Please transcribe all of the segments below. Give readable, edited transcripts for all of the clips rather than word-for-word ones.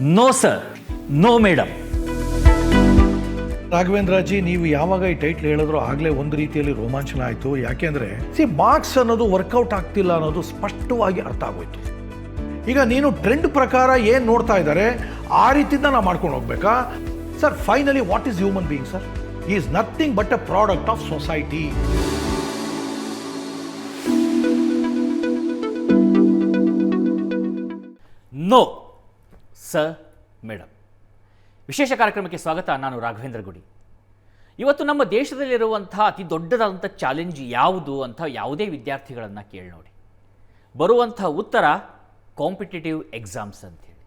No sir, no madam. Raghavendra ji, ನೀವು ಯಾವಾಗ ಈ ಟೈಟ್ಲ್ ಹೇಳಿದ್ರು ಆಗಲೇ ಒಂದು ರೀತಿಯಲ್ಲಿ ರೋಮಾಂಚನ ಆಯಿತು. ಯಾಕೆಂದರೆ ಮಾರ್ಕ್ಸ್ ಅನ್ನೋದು ವರ್ಕೌಟ್ ಆಗ್ತಿಲ್ಲ ಅನ್ನೋದು ಸ್ಪಷ್ಟವಾಗಿ ಅರ್ಥ ಆಗೋಯ್ತು. ಈಗ ನೀನು ಟ್ರೆಂಡ್ ಪ್ರಕಾರ ಏನು ನೋಡ್ತಾ ಇದ್ದಾರೆ ಆ ರೀತಿಯಿಂದ ನಾವು ಮಾಡ್ಕೊಂಡು ಹೋಗ್ಬೇಕಾ sir? Finally what is human being sir? He is nothing but a product of society. No sir, madam. ವಿಶೇಷ ಕಾರ್ಯಕ್ರಮಕ್ಕೆ ಸ್ವಾಗತ. ನಾನು ರಾಘವೇಂದ್ರ ಗುಡಿ. ಇವತ್ತು ನಮ್ಮ ದೇಶದಲ್ಲಿರುವಂಥ ಅತಿ ದೊಡ್ಡದಾದಂಥ ಚಾಲೆಂಜ್ ಯಾವುದು ಅಂತ ಯಾವುದೇ ವಿದ್ಯಾರ್ಥಿಗಳನ್ನು ಕೇಳಿ ನೋಡಿ, ಬರುವಂಥ ಉತ್ತರ ಕಾಂಪಿಟೇಟಿವ್ ಎಕ್ಸಾಮ್ಸ್ ಅಂತೇಳಿ.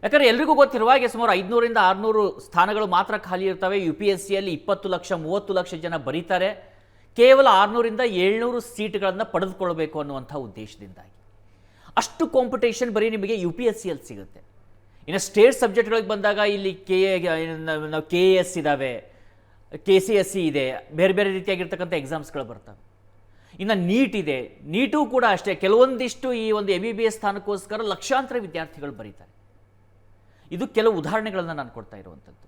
ಯಾಕಂದರೆ ಎಲ್ರಿಗೂ ಗೊತ್ತಿರುವ ಹಾಗೆ ಸುಮಾರು 500ರಿಂದ 600 ಸ್ಥಾನಗಳು ಮಾತ್ರ ಖಾಲಿ ಇರ್ತವೆ. UPSCಯಲ್ಲಿ 20 ಲಕ್ಷ 30 ಲಕ್ಷ ಜನ ಬರೀತಾರೆ. ಕೇವಲ 600ರಿಂದ 700 ಸೀಟ್ಗಳನ್ನು ಪಡೆದುಕೊಳ್ಬೇಕು ಅನ್ನುವಂಥ ಉದ್ದೇಶದಿಂದಾಗಿ ಅಷ್ಟು ಕಾಂಪಿಟೇಷನ್ ಬರೀ ನಿಮಗೆ UPSCಯಲ್ಲಿ ಸಿಗುತ್ತೆ. ಇನ್ನು ಸ್ಟೇಟ್ ಸಬ್ಜೆಕ್ಟ್ಗಳಿಗೆ ಬಂದಾಗ ಇಲ್ಲಿ KAS ಇದ್ದಾವೆ, KCSE ಇದೆ, ಬೇರೆ ಬೇರೆ ರೀತಿಯಾಗಿರ್ತಕ್ಕಂಥ ಎಕ್ಸಾಮ್ಸ್ಗಳು ಬರ್ತವೆ. ಇನ್ನು ನೀಟ್ ಇದೆ. ನೀಟು ಕೂಡ ಅಷ್ಟೇ, ಕೆಲವೊಂದಿಷ್ಟು ಈ ಒಂದು MBBS ಸ್ಥಾನಕ್ಕೋಸ್ಕರ ಲಕ್ಷಾಂತರ ವಿದ್ಯಾರ್ಥಿಗಳು ಬರೀತಾರೆ. ಇದು ಕೆಲವು ಉದಾಹರಣೆಗಳನ್ನು ನಾನು ಕೊಡ್ತಾ ಇರುವಂಥದ್ದು.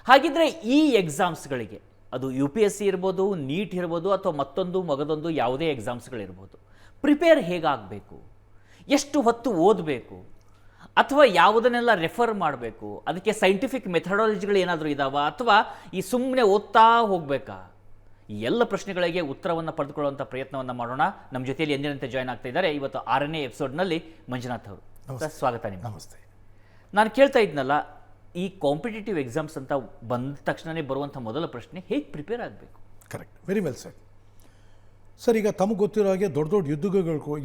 ಹಾಗಿದ್ರೆ ಈ ಎಕ್ಸಾಮ್ಸ್ಗಳಿಗೆ, ಅದು UPSC ಇರ್ಬೋದು, ನೀಟ್ ಇರ್ಬೋದು, ಅಥವಾ ಮಗದೊಂದು ಯಾವುದೇ ಎಕ್ಸಾಮ್ಸ್ಗಳಿರ್ಬೋದು, ಪ್ರಿಪೇರ್ ಹೇಗಾಗಬೇಕು, ಎಷ್ಟು ಹೊತ್ತು ಓದಬೇಕು, ಅಥವಾ ಯಾವುದನ್ನೆಲ್ಲ ರೆಫರ್ ಮಾಡಬೇಕು, ಅದಕ್ಕೆ ಸೈಂಟಿಫಿಕ್ ಮೆಥಡಾಲಜಿಗಳು ಏನಾದರೂ ಇದ್ದಾವ, ಅಥವಾ ಈ ಸುಮ್ಮನೆ ಓದ್ತಾ ಹೋಗಬೇಕಾ? ಈ ಎಲ್ಲ ಪ್ರಶ್ನೆಗಳಿಗೆ ಉತ್ತರವನ್ನು ಪಡೆದುಕೊಳ್ಳುವಂಥ ಪ್ರಯತ್ನವನ್ನು ಮಾಡೋಣ. ನಮ್ಮ ಜೊತೆಯಲ್ಲಿ ಎಂದಿನಂತೆ ಜಾಯ್ನ್ ಆಗ್ತಾ ಇದ್ದಾರೆ ಇವತ್ತು 6ನೇ ಎಪಿಸೋಡ್ನಲ್ಲಿ ಮಂಜುನಾಥ್ ಅವರು. ಸ್ವಾಗತ ನಿಮಗೆ. ನಮಸ್ತೆ. ನಾನು ಕೇಳ್ತಾ ಇದ್ನಲ್ಲ, ಈ ಕಾಂಪಿಟೇಟಿವ್ ಎಕ್ಸಾಮ್ಸ್ ಅಂತ ಬಂದ ತಕ್ಷಣವೇ ಬರುವಂಥ ಮೊದಲ ಪ್ರಶ್ನೆ, ಹೇಗೆ ಪ್ರಿಪೇರ್ ಆಗಬೇಕು? Correct, very well sir. Sir, ಈಗ ತಮಗೆ ಗೊತ್ತಿರೋ ಹಾಗೆ ದೊಡ್ಡ ದೊಡ್ಡ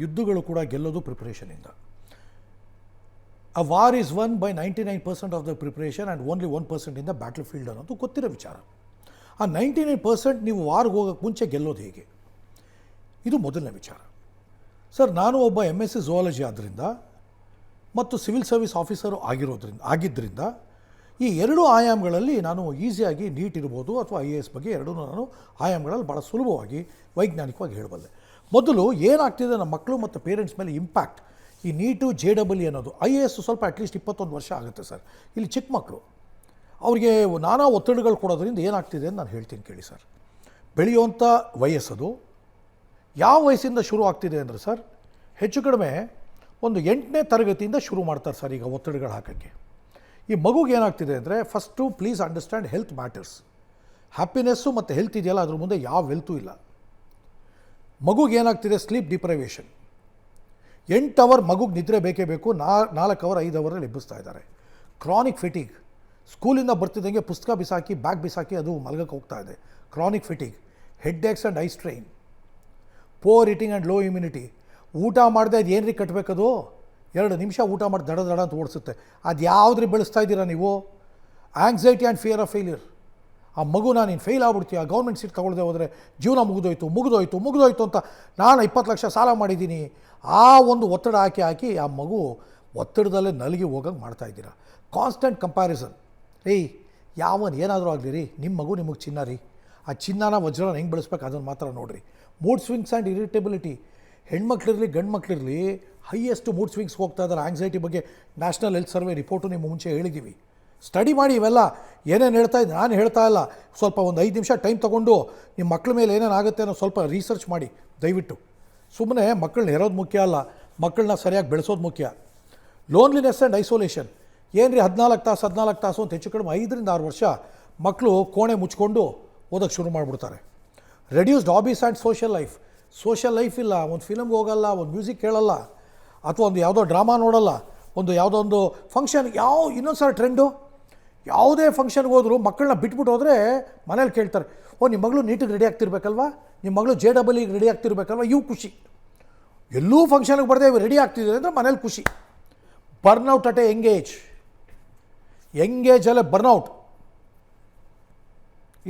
ಯುದ್ಧಗಳು ಕೂಡ ಗೆಲ್ಲೋದು ಪ್ರಿಪ್ರೇಷನಿಂದ. A war is won by 99% of the preparation and only 1% in the battlefield ಅನ್ನೋದು ಗೊತ್ತಿರೋ ವಿಚಾರ. ಆ 99% ನೀವು ವಾರ್ಗೆ ಹೋಗೋಕ್ಕೆ ಮುಂಚೆ ಗೆಲ್ಲೋದು ಹೇಗೆ, ಇದು ಮೊದಲನೇ ವಿಚಾರ. ಸರ್, ನಾನು ಒಬ್ಬ MSc ಝುವಾಲಜಿ ಆದ್ದರಿಂದ ಮತ್ತು ಸಿವಿಲ್ ಸರ್ವಿಸ್ ಆಫೀಸರು ಆಗಿದ್ದರಿಂದ ಈ ಎರಡೂ ಆಯಾಮಗಳಲ್ಲಿ ನಾನು ಈಸಿಯಾಗಿ ನೀಟ್ ಇರ್ಬೋದು ಅಥವಾ IAS ಬಗ್ಗೆ ಎರಡೂ ನಾನು ಆಯಾಮಗಳಲ್ಲಿ ಭಾಳ ಸುಲಭವಾಗಿ ವೈಜ್ಞಾನಿಕವಾಗಿ ಹೇಳಬಲ್ಲೆ. ಮೊದಲು ಏನಾಗ್ತಿದೆ ನಮ್ಮ ಮಕ್ಕಳು ಮತ್ತು ಪೇರೆಂಟ್ಸ್ ಮೇಲೆ ಇಂಪ್ಯಾಕ್ಟ್, ಈ ನೀಟು JEE ಅನ್ನೋದು. IAS ಸ್ವಲ್ಪ ಅಟ್ಲೀಸ್ಟ್ 21 ವರ್ಷ ಆಗುತ್ತೆ ಸರ್. ಇಲ್ಲಿ ಚಿಕ್ಕ ಮಕ್ಕಳು, ಅವ್ರಿಗೆ ನಾನಾ ಒತ್ತಡಗಳು ಕೊಡೋದ್ರಿಂದ ಏನಾಗ್ತಿದೆ ಅಂತ ನಾನು ಹೇಳ್ತೀನಿ ಕೇಳಿ ಸರ್. ಬೆಳೆಯುವಂಥ ವಯಸ್ಸದು ಯಾವ ವಯಸ್ಸಿಂದ ಶುರು ಆಗ್ತಿದೆ ಅಂದರೆ ಸರ್, ಹೆಚ್ಚು ಕಡಿಮೆ ಒಂದು 8ನೇ ತರಗತಿಯಿಂದ ಶುರು ಮಾಡ್ತಾರೆ ಸರ್ ಈಗ ಒತ್ತಡಗಳು ಹಾಕೋಕ್ಕೆ. ಈ ಮಗುಗೆ ಏನಾಗ್ತಿದೆ ಅಂದರೆ, first please understand, health matters. Happiness ಮತ್ತು ಹೆಲ್ತ್ ಇದೆಯಲ್ಲ, ಅದ್ರ ಮುಂದೆ ಯಾವ ವೆಲ್ತು ಇಲ್ಲ. ಮಗುಗೆ ಏನಾಗ್ತಿದೆ, ಸ್ಲೀಪ್ ಡಿಪ್ರೈವೇಷನ್. 8 ಅವರ್ ಮಗುಗೆ ನಿದ್ರೆ ಬೇಕೇ ಬೇಕು, 4 ಅವರ್ 5 ಅವರಲ್ಲಿ ಎಬ್ಬಿಸ್ತಾ ಇದ್ದಾರೆ. ಕ್ರಾನಿಕ್ ಫಿಟಿಗ್, ಸ್ಕೂಲಿಂದ ಬರ್ತಿದ್ದಂಗೆ ಪುಸ್ತಕ ಬಿಸಾಕಿ ಬ್ಯಾಗ್ ಬಿಸಾಕಿ ಅದು ಮಲಗಕ್ಕೆ ಹೋಗ್ತಾ ಇದೆ. Chronic fatigue, headaches and eye strain, poor eating and low immunity. ಊಟ ಮಾಡಿದೆ ಅದು ಏನ್ರಿ ಕಟ್ಟಬೇಕದು, 2 ನಿಮಿಷ ಊಟ ಮಾಡಿ ದಡ ಅಂತ ಓಡಿಸುತ್ತೆ. ಅದು ಯಾವುದ್ರಿ ಬೆಳೆಸ್ತಾ ಇದ್ದೀರಾ ನೀವು? Anxiety and fear of failure. ಆ ಮಗುನ ನೀನು ಫೇಲ್ ಆಗ್ಬಿಡ್ತೀಯ, ಗೌರ್ಮೆಂಟ್ ಸೀಟ್ ತೊಗೊಳ್ದೆ ಹೋದರೆ ಜೀವನ ಮುಗಿದೋಯ್ತು ಅಂತ ನಾನು 20 ಲಕ್ಷ ಸಾಲ ಮಾಡಿದ್ದೀನಿ. ಆ ಒಂದು ಒತ್ತಡ ಹಾಕಿ ಆ ಮಗು ಒತ್ತಡದಲ್ಲೇ ನಲಗಿ ಹೋಗಂಗೆ ಮಾಡ್ತಾಯಿದ್ದೀರಾ. Constant comparison. ಯಾವನು ಏನಾದರೂ ಆಗಲಿ ರೀ, ನಿಮ್ಮ ಮಗು ನಿಮಗೆ ಚಿನ್ನ ರೀ, ಆ ಚಿನ್ನನ ವಜ್ರನ ಹೆಂಗೆ ಬೆಳೆಸ್ಬೇಕು ಅದನ್ನು ಮಾತ್ರ ನೋಡಿರಿ. Mood swings and irritability. ಹೆಣ್ಮಕ್ಳಿರಲಿ ಗಂಡು ಮಕ್ಳಿರಲಿ ಹೈಯೆಸ್ಟ್ ಮೂಡ್ ಸ್ವಿಂಗ್ಸ್ ಹೋಗ್ತಾ ಇದ್ದಾರೆ. ಆಂಗ್ಸೈಟಿ ಬಗ್ಗೆ ನ್ಯಾಷನಲ್ ಹೆಲ್ತ್ ಸರ್ವೆ ರಿಪೋರ್ಟು ನಿಮ್ಮ ಮುಂಚೆ ಹೇಳಿದ್ದೀವಿ. ಸ್ಟಡಿ ಮಾಡಿ ಇವೆಲ್ಲ ಏನೇನು ಹೇಳ್ತಾ ಇದ್ದೆ, ನಾನು ಹೇಳ್ತಾ ಇಲ್ಲ. ಸ್ವಲ್ಪ ಒಂದು 5 ನಿಮಿಷ ಟೈಮ್ ತೊಗೊಂಡು ನಿಮ್ಮ ಮಕ್ಕಳ ಮೇಲೆ ಏನೇನಾಗುತ್ತೆ ಅನ್ನೋ ಸ್ವಲ್ಪ ರಿಸರ್ಚ್ ಮಾಡಿ ದಯವಿಟ್ಟು. ಸುಮ್ಮನೆ ಮಕ್ಕಳನ್ನ ಹೆರೋದು ಮುಖ್ಯ ಅಲ್ಲ, ಮಕ್ಕಳನ್ನ ಸರಿಯಾಗಿ ಬೆಳೆಸೋದು ಮುಖ್ಯ. Loneliness and isolation. ಏನು ರೀ 14 ತಾಸು ಅಂತ ಹೆಚ್ಚು ಕಡಿಮೆ 5ರಿಂದ 6 ವರ್ಷ ಮಕ್ಕಳು ಕೋಣೆ ಮುಚ್ಕೊಂಡು ಓದೋಕ್ಕೆ ಶುರು ಮಾಡಿಬಿಡ್ತಾರೆ. Reduced hobbies and social life ಇಲ್ಲ. ಒಂದು ಫಿಲಮ್ಗೆ ಹೋಗಲ್ಲ, ಒಂದು ಮ್ಯೂಸಿಕ್ ಕೇಳಲ್ಲ, ಅಥವಾ ಒಂದು ಯಾವುದೋ ಡ್ರಾಮಾ ನೋಡಲ್ಲ, ಯಾವುದೋ ಒಂದು ಫಂಕ್ಷನ್. ಇನ್ನೊಂದು ಸಲ ಟ್ರೆಂಡು, ಯಾವುದೇ ಫಂಕ್ಷನ್ಗೆ ಹೋದರೂ ಮಕ್ಕಳನ್ನ ಬಿಟ್ಬಿಟ್ಟು ಹೋದರೆ ಮನೇಲಿ ಕೇಳ್ತಾರೆ, ನಿಮ್ಮ ಮಗಳು ನೀಟಿಗೆ ರೆಡಿ ಆಗ್ತಿರ್ಬೇಕಲ್ವಾ, ನಿಮ್ಮ ಮಗಳು JEE ರೆಡಿ ಆಗ್ತಿರ್ಬೇಕಲ್ವ. ಇವು ಖುಷಿ. ಎಲ್ಲೂ ಫಂಕ್ಷನ್ಗೆ ಬರದೆ ರೆಡಿ ಆಗ್ತಿದೆ ಅಂದರೆ ಮನೇಲಿ ಖುಷಿ. ಬರ್ನೌಟ್ ಅಟ್ ಎ ಎಂಗೇಜಲ್ಲೇ ಬರ್ನೌಟ್.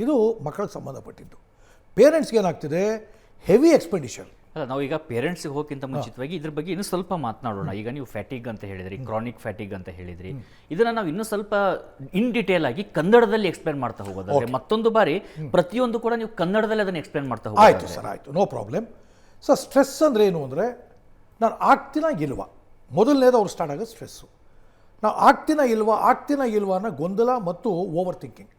ಇದು ಮಕ್ಕಳಿಗೆ ಸಂಬಂಧಪಟ್ಟಿದ್ದು. ಪೇರೆಂಟ್ಸ್ಗೆ ಏನಾಗ್ತಿದೆ, ಹೆವಿ ಎಕ್ಸ್ಪೆಂಡಿಚರ್. ಅಲ್ಲ, ನಾವೀಗ ಪೇರೆಂಟ್ಸ್ಗೆ ಹೋಗೋಕ್ಕಿಂತ ಮುಂಚಿತವಾಗಿ ಇದ್ರ ಬಗ್ಗೆ ಇನ್ನೂ ಸ್ವಲ್ಪ ಮಾತನಾಡೋಣ. ಈಗ ನೀವು ಫ್ಯಾಟಿಗ್ ಅಂತ ಹೇಳಿದ್ರಿ, ಕ್ರಾನಿಕ್ ಫ್ಯಾಟಿಗ್ ಅಂತ ಹೇಳಿದ್ರಿ. ಇದನ್ನು ನಾವು ಇನ್ನೂ ಸ್ವಲ್ಪ ಇನ್ ಡೀಟೇಲ್ ಆಗಿ ಕನ್ನಡದಲ್ಲಿ ಎಕ್ಸ್ಪ್ಲೇನ್ ಮಾಡ್ತಾ ಹೋಗೋದಾದ್ರೆ, ಮತ್ತೊಂದು ಬಾರಿ ಪ್ರತಿಯೊಂದು ಕೂಡ ನೀವು ಕನ್ನಡದಲ್ಲಿ ಅದನ್ನು ಎಕ್ಸ್ಪ್ಲೇನ್ ಮಾಡ್ತಾ ಹೋಗೋದು. ಆಯಿತು ಸರ್, ಆಯಿತು, ನೋ ಪ್ರಾಬ್ಲಮ್. ಸರ್, ಸ್ಟ್ರೆಸ್ ಅಂದರೆ ಏನು ಅಂದರೆ, ನಾನು ಆಗ್ತೀನ ಗೆಲ್ಲುವ ಮೊದಲನೇದು ಅವ್ರು ಸ್ಟಾರ್ಟ್ ಆಗೋದು ಸ್ಟ್ರೆಸ್ಸು. ನಾವು ಆಗ್ತೀನ ಇಲ್ವಾ ಅನ್ನೋ ಗೊಂದಲ ಮತ್ತು ಓವರ್ ಥಿಂಕಿಂಗ್.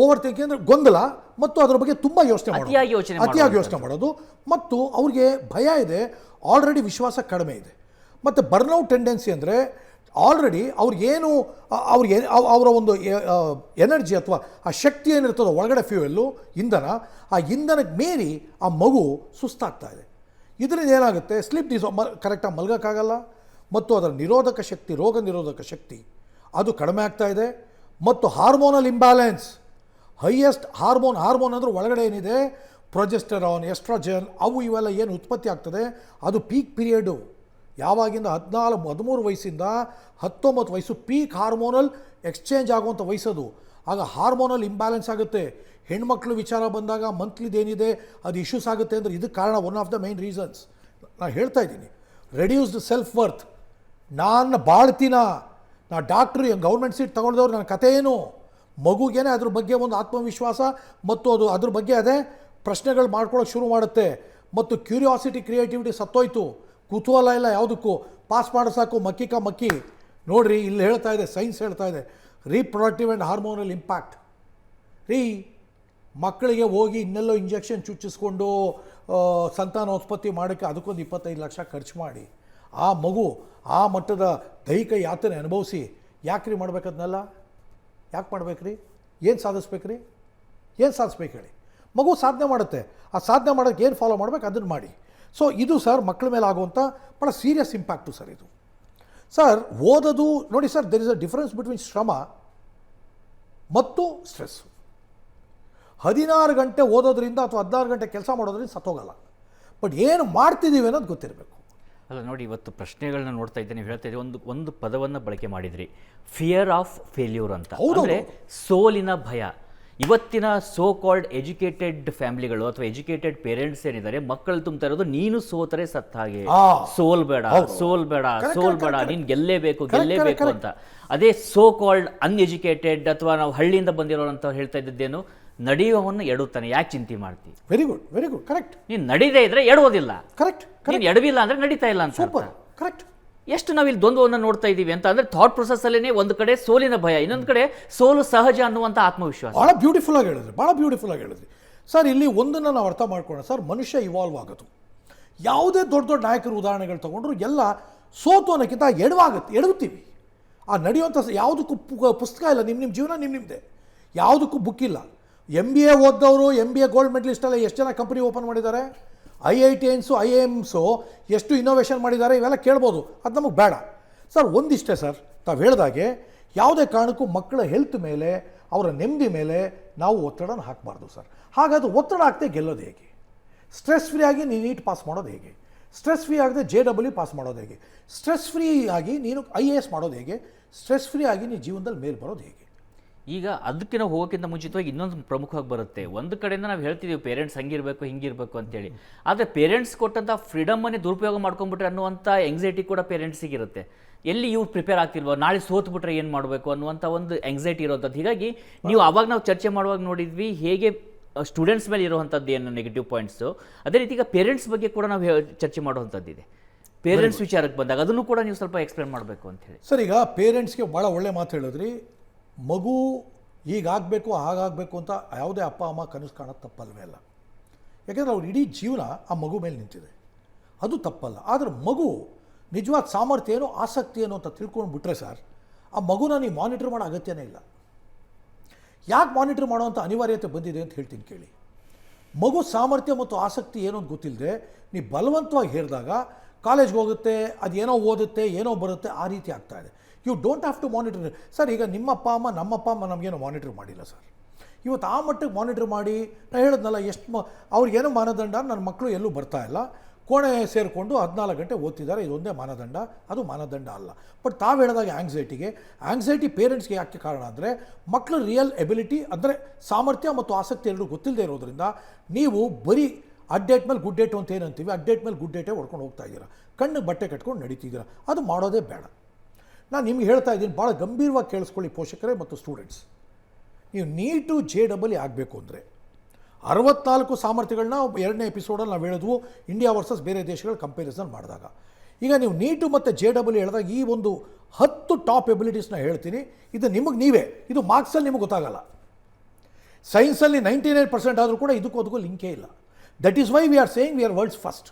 ಓವರ್ ಥಿಂಕಿಂಗ್ ಅಂದರೆ ಗೊಂದಲ ಮತ್ತು ಅದರ ಬಗ್ಗೆ ತುಂಬ ಅತಿಯಾಗಿ ಯೋಚನೆ ಮಾಡೋದು. ಮತ್ತು ಅವ್ರಿಗೆ ಭಯ ಇದೆ, ಆಲ್ರೆಡಿ ವಿಶ್ವಾಸ ಕಡಿಮೆ ಇದೆ. ಮತ್ತು ಬರ್ನೌಟ್ ಟೆಂಡೆನ್ಸಿ ಅಂದರೆ ಆಲ್ರೆಡಿ ಅವ್ರಿಗೇನು ಅವರ ಒಂದು ಎನರ್ಜಿ ಅಥವಾ ಆ ಶಕ್ತಿ ಏನಿರ್ತದೋ ಒಳಗಡೆ ಫ್ಯೂಯಲ್ಲು ಇಂಧನ, ಆ ಇಂಧನಕ್ಕೆ ಮೀರಿ ಆ ಮಗು ಸುಸ್ತಾಗ್ತಾ ಇದೆ. ಇದರಿಂದ ಏನಾಗುತ್ತೆ, ಸ್ಲೀಪ್ ಕರೆಕ್ಟಾಗಿ ಮಲಗೋಕ್ಕಾಗಲ್ಲ ಮತ್ತು ಅದರ ನಿರೋಧಕ ಶಕ್ತಿ, ರೋಗ ನಿರೋಧಕ ಶಕ್ತಿ ಅದು ಕಡಿಮೆ ಆಗ್ತಾ ಇದೆ. ಮತ್ತು ಹಾರ್ಮೋನಲ್ ಇಂಬ್ಯಾಲೆನ್ಸ್, ಹೈಯೆಸ್ಟ್ ಹಾರ್ಮೋನ್ ಅಂದರೆ ಒಳಗಡೆ ಏನಿದೆ ಪ್ರೊಜೆಸ್ಟರಾನ್, ಎಸ್ಟ್ರೋಜನ್, ಅವು ಇವೆಲ್ಲ ಏನು ಉತ್ಪತ್ತಿ ಆಗ್ತದೆ ಅದು ಪೀಕ್ ಪೀರಿಯಡು. ಯಾವಾಗಿಂದ 14-13 ವಯಸ್ಸಿಂದ 19 ವಯಸ್ಸು ಪೀಕ್ ಹಾರ್ಮೋನಲ್ ಎಕ್ಸ್ಚೇಂಜ್ ಆಗುವಂಥ ವಯಸ್ಸದು. ಆಗ ಹಾರ್ಮೋನಲ್ ಇಂಬ್ಯಾಲೆನ್ಸ್ ಆಗುತ್ತೆ. ಹೆಣ್ಮಕ್ಳು ವಿಚಾರ ಬಂದಾಗ ಮಂತ್ಲಿದೇನಿದೆ ಅದು ಇಶ್ಯೂಸ್ ಆಗುತ್ತೆ ಅಂದರೆ ಇದಕ್ಕೆ ಕಾರಣ one of the main reasons. ನಾನು ಹೇಳ್ತಾ ಇದ್ದೀನಿ, ರೆಡ್ಯೂಸ್ಡ್ ಸೆಲ್ಫ್ ವರ್ತ್. ನಾನು ಬಾಳ್ತೀನ, ನಾ ಡಾಕ್ಟ್ರು, ಗೌರ್ಮೆಂಟ್ ಸೀಟ್ ತೊಗೊಂಡವ್ರು, ನನ್ನ ಕಥೆ ಏನು? ಮಗುಗೇನೆ ಅದ್ರ ಬಗ್ಗೆ ಒಂದು ಆತ್ಮವಿಶ್ವಾಸ ಮತ್ತು ಅದ್ರ ಬಗ್ಗೆ ಅದೇ ಪ್ರಶ್ನೆಗಳು ಮಾಡ್ಕೊಳ್ಳೋಕೆ ಶುರು ಮಾಡುತ್ತೆ. ಮತ್ತು ಕ್ಯೂರಿಯಾಸಿಟಿ, ಕ್ರಿಯೇಟಿವಿಟಿ ಸತ್ತೋಯ್ತು. ಕುತೂಹಲ ಇಲ್ಲ ಯಾವುದಕ್ಕೂ. ಪಾಸ್ ಮಾಡೋ ಸಾಕು, ಮಕ್ಕಿ. ನೋಡಿರಿ, ಇಲ್ಲಿ ಹೇಳ್ತಾ ಇದೆ, ಸೈನ್ಸ್ ಹೇಳ್ತಾ ಇದೆ, ರೀಪ್ರೊಡಕ್ಟಿವ್ ಆ್ಯಂಡ್ ಹಾರ್ಮೋನಲ್ ಇಂಪ್ಯಾಕ್ಟ್. ಮಕ್ಕಳಿಗೆ ಹೋಗಿ ಇನ್ನೆಲ್ಲೋ ಇಂಜೆಕ್ಷನ್ ಚುಚ್ಚಿಸ್ಕೊಂಡು ಸಂತಾನೋತ್ಪತ್ತಿ ಮಾಡೋಕ್ಕೆ ಅದಕ್ಕೊಂದು 25 ಲಕ್ಷ ಖರ್ಚು ಮಾಡಿ ಆ ಮಗು ಆ ಮಟ್ಟದ ದೈಹಿಕ ಯಾತನೆ ಅನುಭವಿಸಿ ಯಾಕ್ರಿ ಮಾಡ್ಬೇಕದನ್ನೆಲ್ಲ? ಯಾಕೆ ಮಾಡ್ಬೇಕ್ರಿ? ಏನು ಸಾಧಿಸ್ಬೇಕ್ರಿ? ಏನು ಸಾಧಿಸ್ಬೇಕು ಹೇಳಿ? ಮಗು ಸಾಧನೆ ಮಾಡುತ್ತೆ. ಆ ಸಾಧನೆ ಮಾಡೋಕ್ಕೆ ಏನು ಫಾಲೋ ಮಾಡ್ಬೇಕು ಅದನ್ನು ಮಾಡಿ. ಸೊ ಇದು ಸರ್ ಮಕ್ಕಳ ಮೇಲೆ ಆಗುವಂಥ ಭಾಳ ಸೀರಿಯಸ್ ಇಂಪ್ಯಾಕ್ಟು ಸರ್ ಇದು. ಸರ್ ಓದೋದು ನೋಡಿ sir, there is a difference between ಶ್ರಮ ಮತ್ತು ಸ್ಟ್ರೆಸ್ಸು. 16 ಗಂಟೆ ಓದೋದ್ರಿಂದ ಅಥವಾ 16 ಗಂಟೆ ಕೆಲಸ ಮಾಡೋದ್ರಿಂದ ಸತ್ತೋಗಲ್ಲ. ಬಟ್ ಏನು ಮಾಡ್ತಿದ್ದೀವಿ ಅನ್ನೋದು ಗೊತ್ತಿರಬೇಕು. ಅಲ್ಲ ನೋಡಿ, ಇವತ್ತು ಪ್ರಶ್ನೆಗಳನ್ನ ನೋಡ್ತಾ ಇದ್ದೆ, ನೀವು ಹೇಳ್ತಾ ಇದ್ದೀವಿ, ಒಂದು ಪದವನ್ನು ಬಳಕೆ ಮಾಡಿದ್ರಿ, ಫಿಯರ್ ಆಫ್ ಫೇಲ್ಯೂರ್ ಅಂತ. ಅಂದರೆ ಸೋಲಿನ ಭಯ. ಇವತ್ತಿನ ಸೋ ಕಾಲ್ಡ್ ಎಜುಕೇಟೆಡ್ ಫ್ಯಾಮಿಲಿಗಳು ಅಥವಾ ಎಜುಕೇಟೆಡ್ ಪೇರೆಂಟ್ಸ್ ಏನಿದ್ದಾರೆ, ಮಕ್ಕಳು ತುಂಬ್ತಾ ಇರೋದು ನೀನು ಸೋತರೆ ಸತ್ತ ಹಾಗೆ, ಸೋಲ್ ಬೇಡ, ನೀನು ಗೆಲ್ಲೇಬೇಕು ಅಂತ. ಅದೇ ಸೋ ಕಾಲ್ಡ್ ಅನ್ಎಜುಕೇಟೆಡ್ ಅಥವಾ ನಾವು ಹಳ್ಳಿಯಿಂದ ಬಂದಿರೋರಂತ ಹೇಳ್ತಾ ಇದ್ದದ್ದೇನು, ನಡೆಯುವವನ್ನ ಎಡುತ್ತಾನೆ, ಯಾಕೆ ಚಿಂತೆ ಮಾಡ್ತೀವಿ? Very good, correct. ನೀನು ನಡೀದೇ ಇದ್ರೆ ಎಡುವುದಿಲ್ಲ, ಕರೆಕ್ಟ್. ನೀನು ಎಡವಿಲ್ಲ ಅಂದ್ರೆ ನಡೀತಾ ಇಲ್ಲ ಅಂತ. Super, correct. ಎಷ್ಟು ನಾವಿಲ್ಲಿ ದ್ವಂದ್ವವನ್ನು ನೋಡ್ತಾ ಇದ್ದೀವಿ ಅಂತ ಅಂದರೆ, ಥಾಟ್ ಪ್ರೊಸೆಸ್ ಅಲ್ಲೇ ಒಂದು ಕಡೆ ಸೋಲಿನ ಭಯ, ಇನ್ನೊಂದು ಕಡೆ ಸೋಲು ಸಹಜ ಅನ್ನುವಂಥ ಆತ್ಮವಿಶ್ವಾಸ. ಭಾಳ ಬ್ಯೂಟಿಫುಲ್ ಆಗಿ ಹೇಳಿದ್ರಿ ಸರ್. ಇಲ್ಲಿ ಒಂದನ್ನು ನಾವು ಅರ್ಥ ಮಾಡ್ಕೊಳ್ಳೋಣ ಸರ್, ಮನುಷ್ಯ ಇವಾಲ್ವ್ ಆಗೋದು. ಯಾವುದೇ ದೊಡ್ಡ ನಾಯಕರ ಉದಾಹರಣೆಗಳು ತಗೊಂಡ್ರು ಎಲ್ಲ ಸೋತು ಅನ್ನೋಕ್ಕಿಂತ ಎಡವುತ್ತೀವಿ. ಆ ನಡೆಯುವಂಥ ಯಾವುದಕ್ಕೂ ಪುಸ್ತಕ ಇಲ್ಲ, ನಿಮ್ಮ ಜೀವನ ನಿಮ್ಮದೇ, ಯಾವುದಕ್ಕೂ ಬುಕ್ ಇಲ್ಲ. MBA ಓದ್ದವರು, MBA ಗೋಲ್ಡ್ ಮೆಡಲಿಸ್ಟ್ ಎಲ್ಲ ಎಷ್ಟು ಜನ ಕಂಪನಿ ಓಪನ್ ಮಾಡಿದ್ದಾರೆ? IITians, IIMs ಎಷ್ಟು ಇನೋವೇಷನ್ ಮಾಡಿದ್ದಾರೆ, ಇವೆಲ್ಲ ಕೇಳ್ಬೋದು. ಅದು ನಮಗೆ ಬೇಡ ಸರ್. ಒಂದಿಷ್ಟೇ ಸರ್, ತಾವು ಹೇಳಿದಾಗೆ ಯಾವುದೇ ಕಾರಣಕ್ಕೂ ಮಕ್ಕಳ ಹೆಲ್ತ್ ಮೇಲೆ, ಅವರ ನೆಮ್ಮದಿ ಮೇಲೆ ನಾವು ಒತ್ತಡನ ಹಾಕಬಾರ್ದು ಸರ್. ಹಾಗಾದ್ರೆ ಒತ್ತಡ ಆಗ್ತೇ ಗೆಲ್ಲೋದು ಹೇಗೆ? ಸ್ಟ್ರೆಸ್ ಫ್ರೀ ಆಗಿ ನೀನು ನೀಟ್ ಪಾಸ್ ಮಾಡೋದು ಹೇಗೆ? ಸ್ಟ್ರೆಸ್ ಫ್ರೀ ಆಗದೆ JEE ಪಾಸ್ ಮಾಡೋದು ಹೇಗೆ? ಸ್ಟ್ರೆಸ್ ಫ್ರೀ ಆಗಿ ನೀನು IAS ಮಾಡೋದು ಹೇಗೆ? ಸ್ಟ್ರೆಸ್ ಫ್ರೀ ಆಗಿ ನೀನು ಜೀವನದಲ್ಲಿ ಮೇಲೆ ಬರೋದು ಹೇಗೆ? ಈಗ ಅದಕ್ಕೆ ನಾವು ಹೋಗೋಕ್ಕಿಂತ ಮುಂಚಿತವಾಗಿ ಇನ್ನೊಂದು ಪ್ರಮುಖವಾಗಿ ಬರುತ್ತೆ. ಒಂದು ಕಡೆಯಿಂದ ನಾವು ಹೇಳ್ತಿದ್ದೀವಿ ಪೇರೆಂಟ್ಸ್ ಹಂಗಿರಬೇಕು ಹಿಂಗಿರಬೇಕು ಅಂತೇಳಿ, ಆದರೆ ಪೇರೆಂಟ್ಸ್ ಕೊಟ್ಟಂಥ ಫ್ರೀಡಮನ್ನೇ ದುರುಪಯೋಗ ಮಾಡ್ಕೊಂಡ್ಬಿಟ್ರೆ ಅನ್ನುವಂಥ ಎಂಗ್ಸೈಟಿ ಕೂಡ ಪೇರೆಂಟ್ಸಿಗೆ ಇರುತ್ತೆ. ಎಲ್ಲಿ ಇವ್ರು ಪ್ರಿಪೇರ್ ಆಗ್ತಿಲ್ವೋ, ನಾಳೆ ಸೋತ್ಬಿಟ್ರೆ ಏನು ಮಾಡಬೇಕು ಅನ್ನುವಂಥ ಒಂದು ಎಂಗ್ಸೈಟಿ ಇರೋಂಥದ್ದು. ಹೀಗಾಗಿ ನೀವು ಆವಾಗ ನಾವು ಚರ್ಚೆ ಮಾಡುವಾಗ ನೋಡಿದ್ವಿ ಹೇಗೆ ಸ್ಟೂಡೆಂಟ್ಸ್ ಮೇಲೆ ಇರುವಂಥದ್ದು ಏನು ನೆಗೆಟಿವ್ ಪಾಯಿಂಟ್ಸು, ಅದೇ ರೀತಿ ಈಗ ಪೇರೆಂಟ್ಸ್ ಬಗ್ಗೆ ಕೂಡ ನಾವು ಚರ್ಚೆ ಮಾಡುವಂಥದ್ದಿದೆ. ಪೇರೆಂಟ್ಸ್ ವಿಚಾರಕ್ಕೆ ಬಂದಾಗ ಅದನ್ನು ಕೂಡ ನೀವು ಸ್ವಲ್ಪ ಎಕ್ಸ್ಪ್ಲೇನ್ ಮಾಡಬೇಕು ಅಂತ ಹೇಳಿ. ಸರ್, ಈಗ ಪೇರೆಂಟ್ಸ್ಗೆ ಭಾಳ ಒಳ್ಳೆ ಮಾತು ಹೇಳಿದ್ರಿ. ಮಗು ಹೀಗಾಗಬೇಕು ಹಾಗಾಗಬೇಕು ಅಂತ ಯಾವುದೇ ಅಪ್ಪ ಅಮ್ಮ ಕನಸು ಕಾಣೋದು ತಪ್ಪಲ್ವೇ ಅಲ್ಲ. ಯಾಕೆಂದರೆ ಅವ್ರ ಇಡೀ ಜೀವನ ಆ ಮಗು ಮೇಲೆ ನಿಂತಿದೆ, ಅದು ತಪ್ಪಲ್ಲ. ಆದರೆ ಮಗು ನಿಜವಾದ ಸಾಮರ್ಥ್ಯ ಏನು, ಆಸಕ್ತಿ ಏನು ಅಂತ ತಿಳ್ಕೊಂಡು ಬಿಟ್ರೆ ಸರ್, ಆ ಮಗುನ ನೀವು ಮಾನಿಟರ್ ಮಾಡೋ ಅಗತ್ಯನೇ ಇಲ್ಲ. ಯಾಕೆ ಮಾನಿಟರ್ ಮಾಡೋವಂಥ ಅನಿವಾರ್ಯತೆ ಬಂದಿದೆ ಅಂತ ಹೇಳ್ತೀನಿ ಕೇಳಿ. ಮಗು ಸಾಮರ್ಥ್ಯ ಮತ್ತು ಆಸಕ್ತಿ ಏನು ಅಂತ ಗೊತ್ತಿಲ್ಲದೆ ನೀವು ಬಲವಂತವಾಗಿ ಹೇಳಿದಾಗ ಕಾಲೇಜ್ಗೆ ಹೋಗುತ್ತೆ, ಅದೇನೋ ಓದುತ್ತೆ, ಏನೋ ಬರುತ್ತೆ, ಆ ರೀತಿ ಆಗ್ತಾ ಇದೆ. You don't have to monitor sir. ಈಗ ನಮ್ಮ ಅಪ್ಪ ಅಮ್ಮ ನಮಗೇನು ಮಾನಿಟರ್ ಮಾಡಿಲ್ಲ ಸರ್. ಇವತ್ತು ಆ ಮಟ್ಟಿಗೆ ಮಾನಿಟರ್ ಮಾಡಿ, ನಾನು ಹೇಳಿದ್ನಲ್ಲ, ಅವ್ರಿಗೇನೋ ಮಾನದಂಡ, ನನ್ನ ಮಕ್ಕಳು ಎಲ್ಲೂ ಬರ್ತಾ ಇಲ್ಲ, ಕೋಣೆ ಸೇರಿಕೊಂಡು 14 ಗಂಟೆ ಓದ್ತಿದ್ದಾರೆ, ಇದೊಂದೇ ಮಾನದಂಡ, ಅದು ಮಾನದಂಡ ಅಲ್ಲ. ಬಟ್ ತಾವು ಹೇಳಿದಾಗ ಆಂಗ್ಸೈಟಿ ಪೇರೆಂಟ್ಸ್ಗೆ ಯಾಕೆ ಕಾರಣ ಅಂದರೆ, ಮಕ್ಕಳು ರಿಯಲ್ ಎಬಿಲಿಟಿ ಅಂದರೆ ಸಾಮರ್ಥ್ಯ ಮತ್ತು ಆಸಕ್ತಿ ಎರಡೂ ಗೊತ್ತಿಲ್ಲದೆ ಇರೋದ್ರಿಂದ ನೀವು ಬರೀ ಅಡ್ಡೇಟ್ ಮೇಲೆ ಗುಡ್ ಡೇಟ್ ಅಂತ ಏನಂತೀವಿ, ಅಡ್ಡೇಟ್ ಮೇಲೆ ಗುಡ್ ಡೇಟೇ ಹೊಡ್ಕೊಂಡು ಹೋಗ್ತಾ ಇದ್ದೀರಾ, ಕಣ್ಣಿಗೆ ಬಟ್ಟೆ ಕಟ್ಕೊಂಡು ನಡೀತಿದ್ದೀರಾ. ಅದು ಮಾಡೋದೇ ಬೇಡ. ನಾನು ನಿಮ್ಗೆ ಹೇಳ್ತಾ ಇದ್ದೀನಿ, ಭಾಳ ಗಂಭೀರವಾಗಿ ಕೇಳಿಸ್ಕೊಳ್ಳಿ ಪೋಷಕರೇ ಮತ್ತು ಸ್ಟೂಡೆಂಟ್ಸ್. ನೀವು ನೀಟು JEE ಆಗಬೇಕು ಅಂದರೆ 64 ಸಾಮರ್ಥ್ಯಗಳನ್ನ 2ನೇ ಎಪಿಸೋಡಲ್ಲಿ ನಾವು ಹೇಳಿದ್ವು, ಇಂಡಿಯಾ ವರ್ಸಸ್ ಬೇರೆ ದೇಶಗಳ ಕಂಪ್ಯಾರಿಸನ್ ಮಾಡಿದಾಗ. ಈಗ ನೀವು ನೀಟು ಮತ್ತು JEE ಹೇಳಿದಾಗ ಈ ಒಂದು 10 ಟಾಪ್ ಎಬಿಲಿಟೀಸ್ನ ಹೇಳ್ತೀನಿ, ಇದು ನಿಮಗೆ ನೀವೇ, ಇದು ಮಾರ್ಕ್ಸಲ್ಲಿ ನಿಮಗೆ ಗೊತ್ತಾಗಲ್ಲ. ಸೈನ್ಸಲ್ಲಿ 99% ಆದರೂ ಕೂಡ ಇದಕ್ಕೂ ಅದಕ್ಕೂ ಲಿಂಕೇ ಇಲ್ಲ. That is why we are saying we are world's first.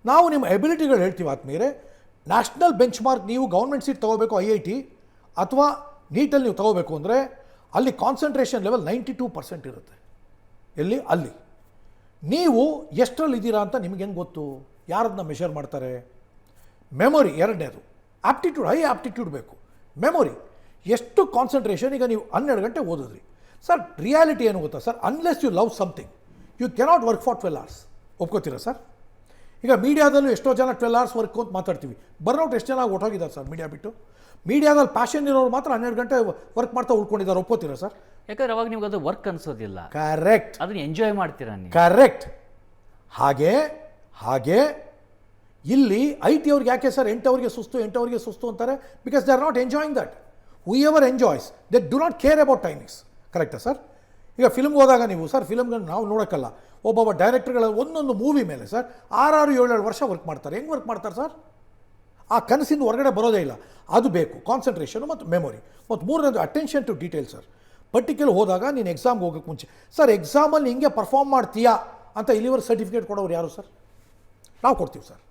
ನಾವು ನಿಮ್ಮ ಎಬಿಲಿಟಿಗಳು ಹೇಳ್ತೀವಿ ಆದ್ಮೇಲೆ ನ್ಯಾಷನಲ್ ಬೆಂಚ್ ಮಾರ್ಕ್ ನೀವು ಗೌರ್ಮೆಂಟ್ ಸೀಟ್ ತೊಗೋಬೇಕು IIT ಅಥವಾ ನೀಟಲ್ಲಿ ನೀವು ತೊಗೋಬೇಕು ಅಂದರೆ ಅಲ್ಲಿ ಕಾನ್ಸಂಟ್ರೇಷನ್ ಲೆವೆಲ್ 92% ಇರುತ್ತೆ. ಎಲ್ಲಿ? ಅಲ್ಲಿ. ನೀವು ಎಷ್ಟರಲ್ಲಿದ್ದೀರಾ ಅಂತ ನಿಮ್ಗೆ ಹೆಂಗೆ ಗೊತ್ತು? ಯಾರದನ್ನ ಮೆಷರ್ ಮಾಡ್ತಾರೆ? ಮೆಮೊರಿ ಎರಡನೇದು, ಆಪ್ಟಿಟ್ಯೂಡ್, ಹೈ ಆಪ್ಟಿಟ್ಯೂಡ್ ಬೇಕು. ಮೆಮೊರಿ ಎಷ್ಟು ಕಾನ್ಸಂಟ್ರೇಷನ್. ಈಗ ನೀವು 12 ಗಂಟೆ ಓದಿದ್ರಿ ಸರ್, ರಿಯಾಲಿಟಿ ಏನು ಗೊತ್ತಾ sir? Unless you love something you cannot work for 12 hours. ಒಪ್ಕೋತೀರಾ ಸರ್? ಈಗ ಮೀಡಿಯಾದಲ್ಲೂ ಎಷ್ಟೋ ಜನ 12 hours ವರ್ಕ್ ಅಂತ ಮಾತಾಡ್ತೀವಿ, ಬರ್ನೌಟ್ ಎಷ್ಟು ಜನ ಹೊಟ್ಟೋಗಿದ್ದಾರೆ ಸರ್ ಮೀಡಿಯಾ ಬಿಟ್ಟು? ಮೀಡಿಯಾದಲ್ಲಿ ಪ್ಯಾಷನ್ ಇರೋರು ಮಾತ್ರ 12 ಗಂಟೆ ವರ್ಕ್ ಮಾಡ್ತಾ ಉಳ್ಕೊಂಡಿದ್ದಾರೆ. ಒಪ್ಕೋತೀರಾ ಸರ್? ಯಾಕಂದ್ರೆ ಅವಾಗ ನಿಮ್ಗೆ ಅದು ವರ್ಕ್ ಅನ್ಸೋದಿಲ್ಲ. ಕರೆಕ್ಟ್. ಅದನ್ನ ಎಂಜಾಯ್ ಮಾಡ್ತೀರಾ ನೀವು. ಕರೆಕ್ಟ್. ಹಾಗೆ ಇಲ್ಲಿ IT ಅವ್ರಿಗೆ ಯಾಕೆ ಸರ್ 8 ಅವರಿಗೆ ಸುಸ್ತು ಅಂತಾರೆ? Because they are not enjoying that. Who ever enjoys they do not care about timings. ಕರೆಕ್ಟಾ ಸರ್? ಈಗ ಫಿಲ್ಮ್ಗೆ ಹೋದಾಗ ನೀವು ಸರ್, ಫಿಲ್ಮ್ಗಳನ್ನ ನಾವು ನೋಡೋಕ್ಕಲ್ಲ, ಒಬ್ಬೊಬ್ಬ ಡೈರೆಕ್ಟರ್ಗಳ ಒಂದೊಂದು ಮೂವಿ ಮೇಲೆ ಸರ್ 6-7 ವರ್ಷ ವರ್ಕ್ ಮಾಡ್ತಾರೆ. ಹೆಂಗೆ ವರ್ಕ್ ಮಾಡ್ತಾರೆ ಸರ್? ಆ ಕನಸಿಂದ ಹೊರಗಡೆ ಬರೋದೇ ಇಲ್ಲ. ಅದು ಬೇಕು, ಕಾನ್ಸಂಟ್ರೇಷನು ಮತ್ತು ಮೆಮೊರಿ. ಮತ್ತು ಮೂರನೇದು attention to detail sir. Particular ಹೋದಾಗ ನೀನು ಎಕ್ಸಾಮ್ಗೆ ಹೋಗೋಕ್ಕೆ ಮುಂಚೆ ಸರ್, ಎಕ್ಸಾಮಲ್ಲಿ ಹಿಂಗೆ ಪರ್ಫಾರ್ಮ್ ಮಾಡ್ತೀಯಾ ಅಂತ ಇಲ್ಲಿವರೆಗೆ ಸರ್ಟಿಫಿಕೇಟ್ ಕೊಡೋರು ಯಾರು ಸರ್? ನಾವು ಕೊಡ್ತೀವಿ sir.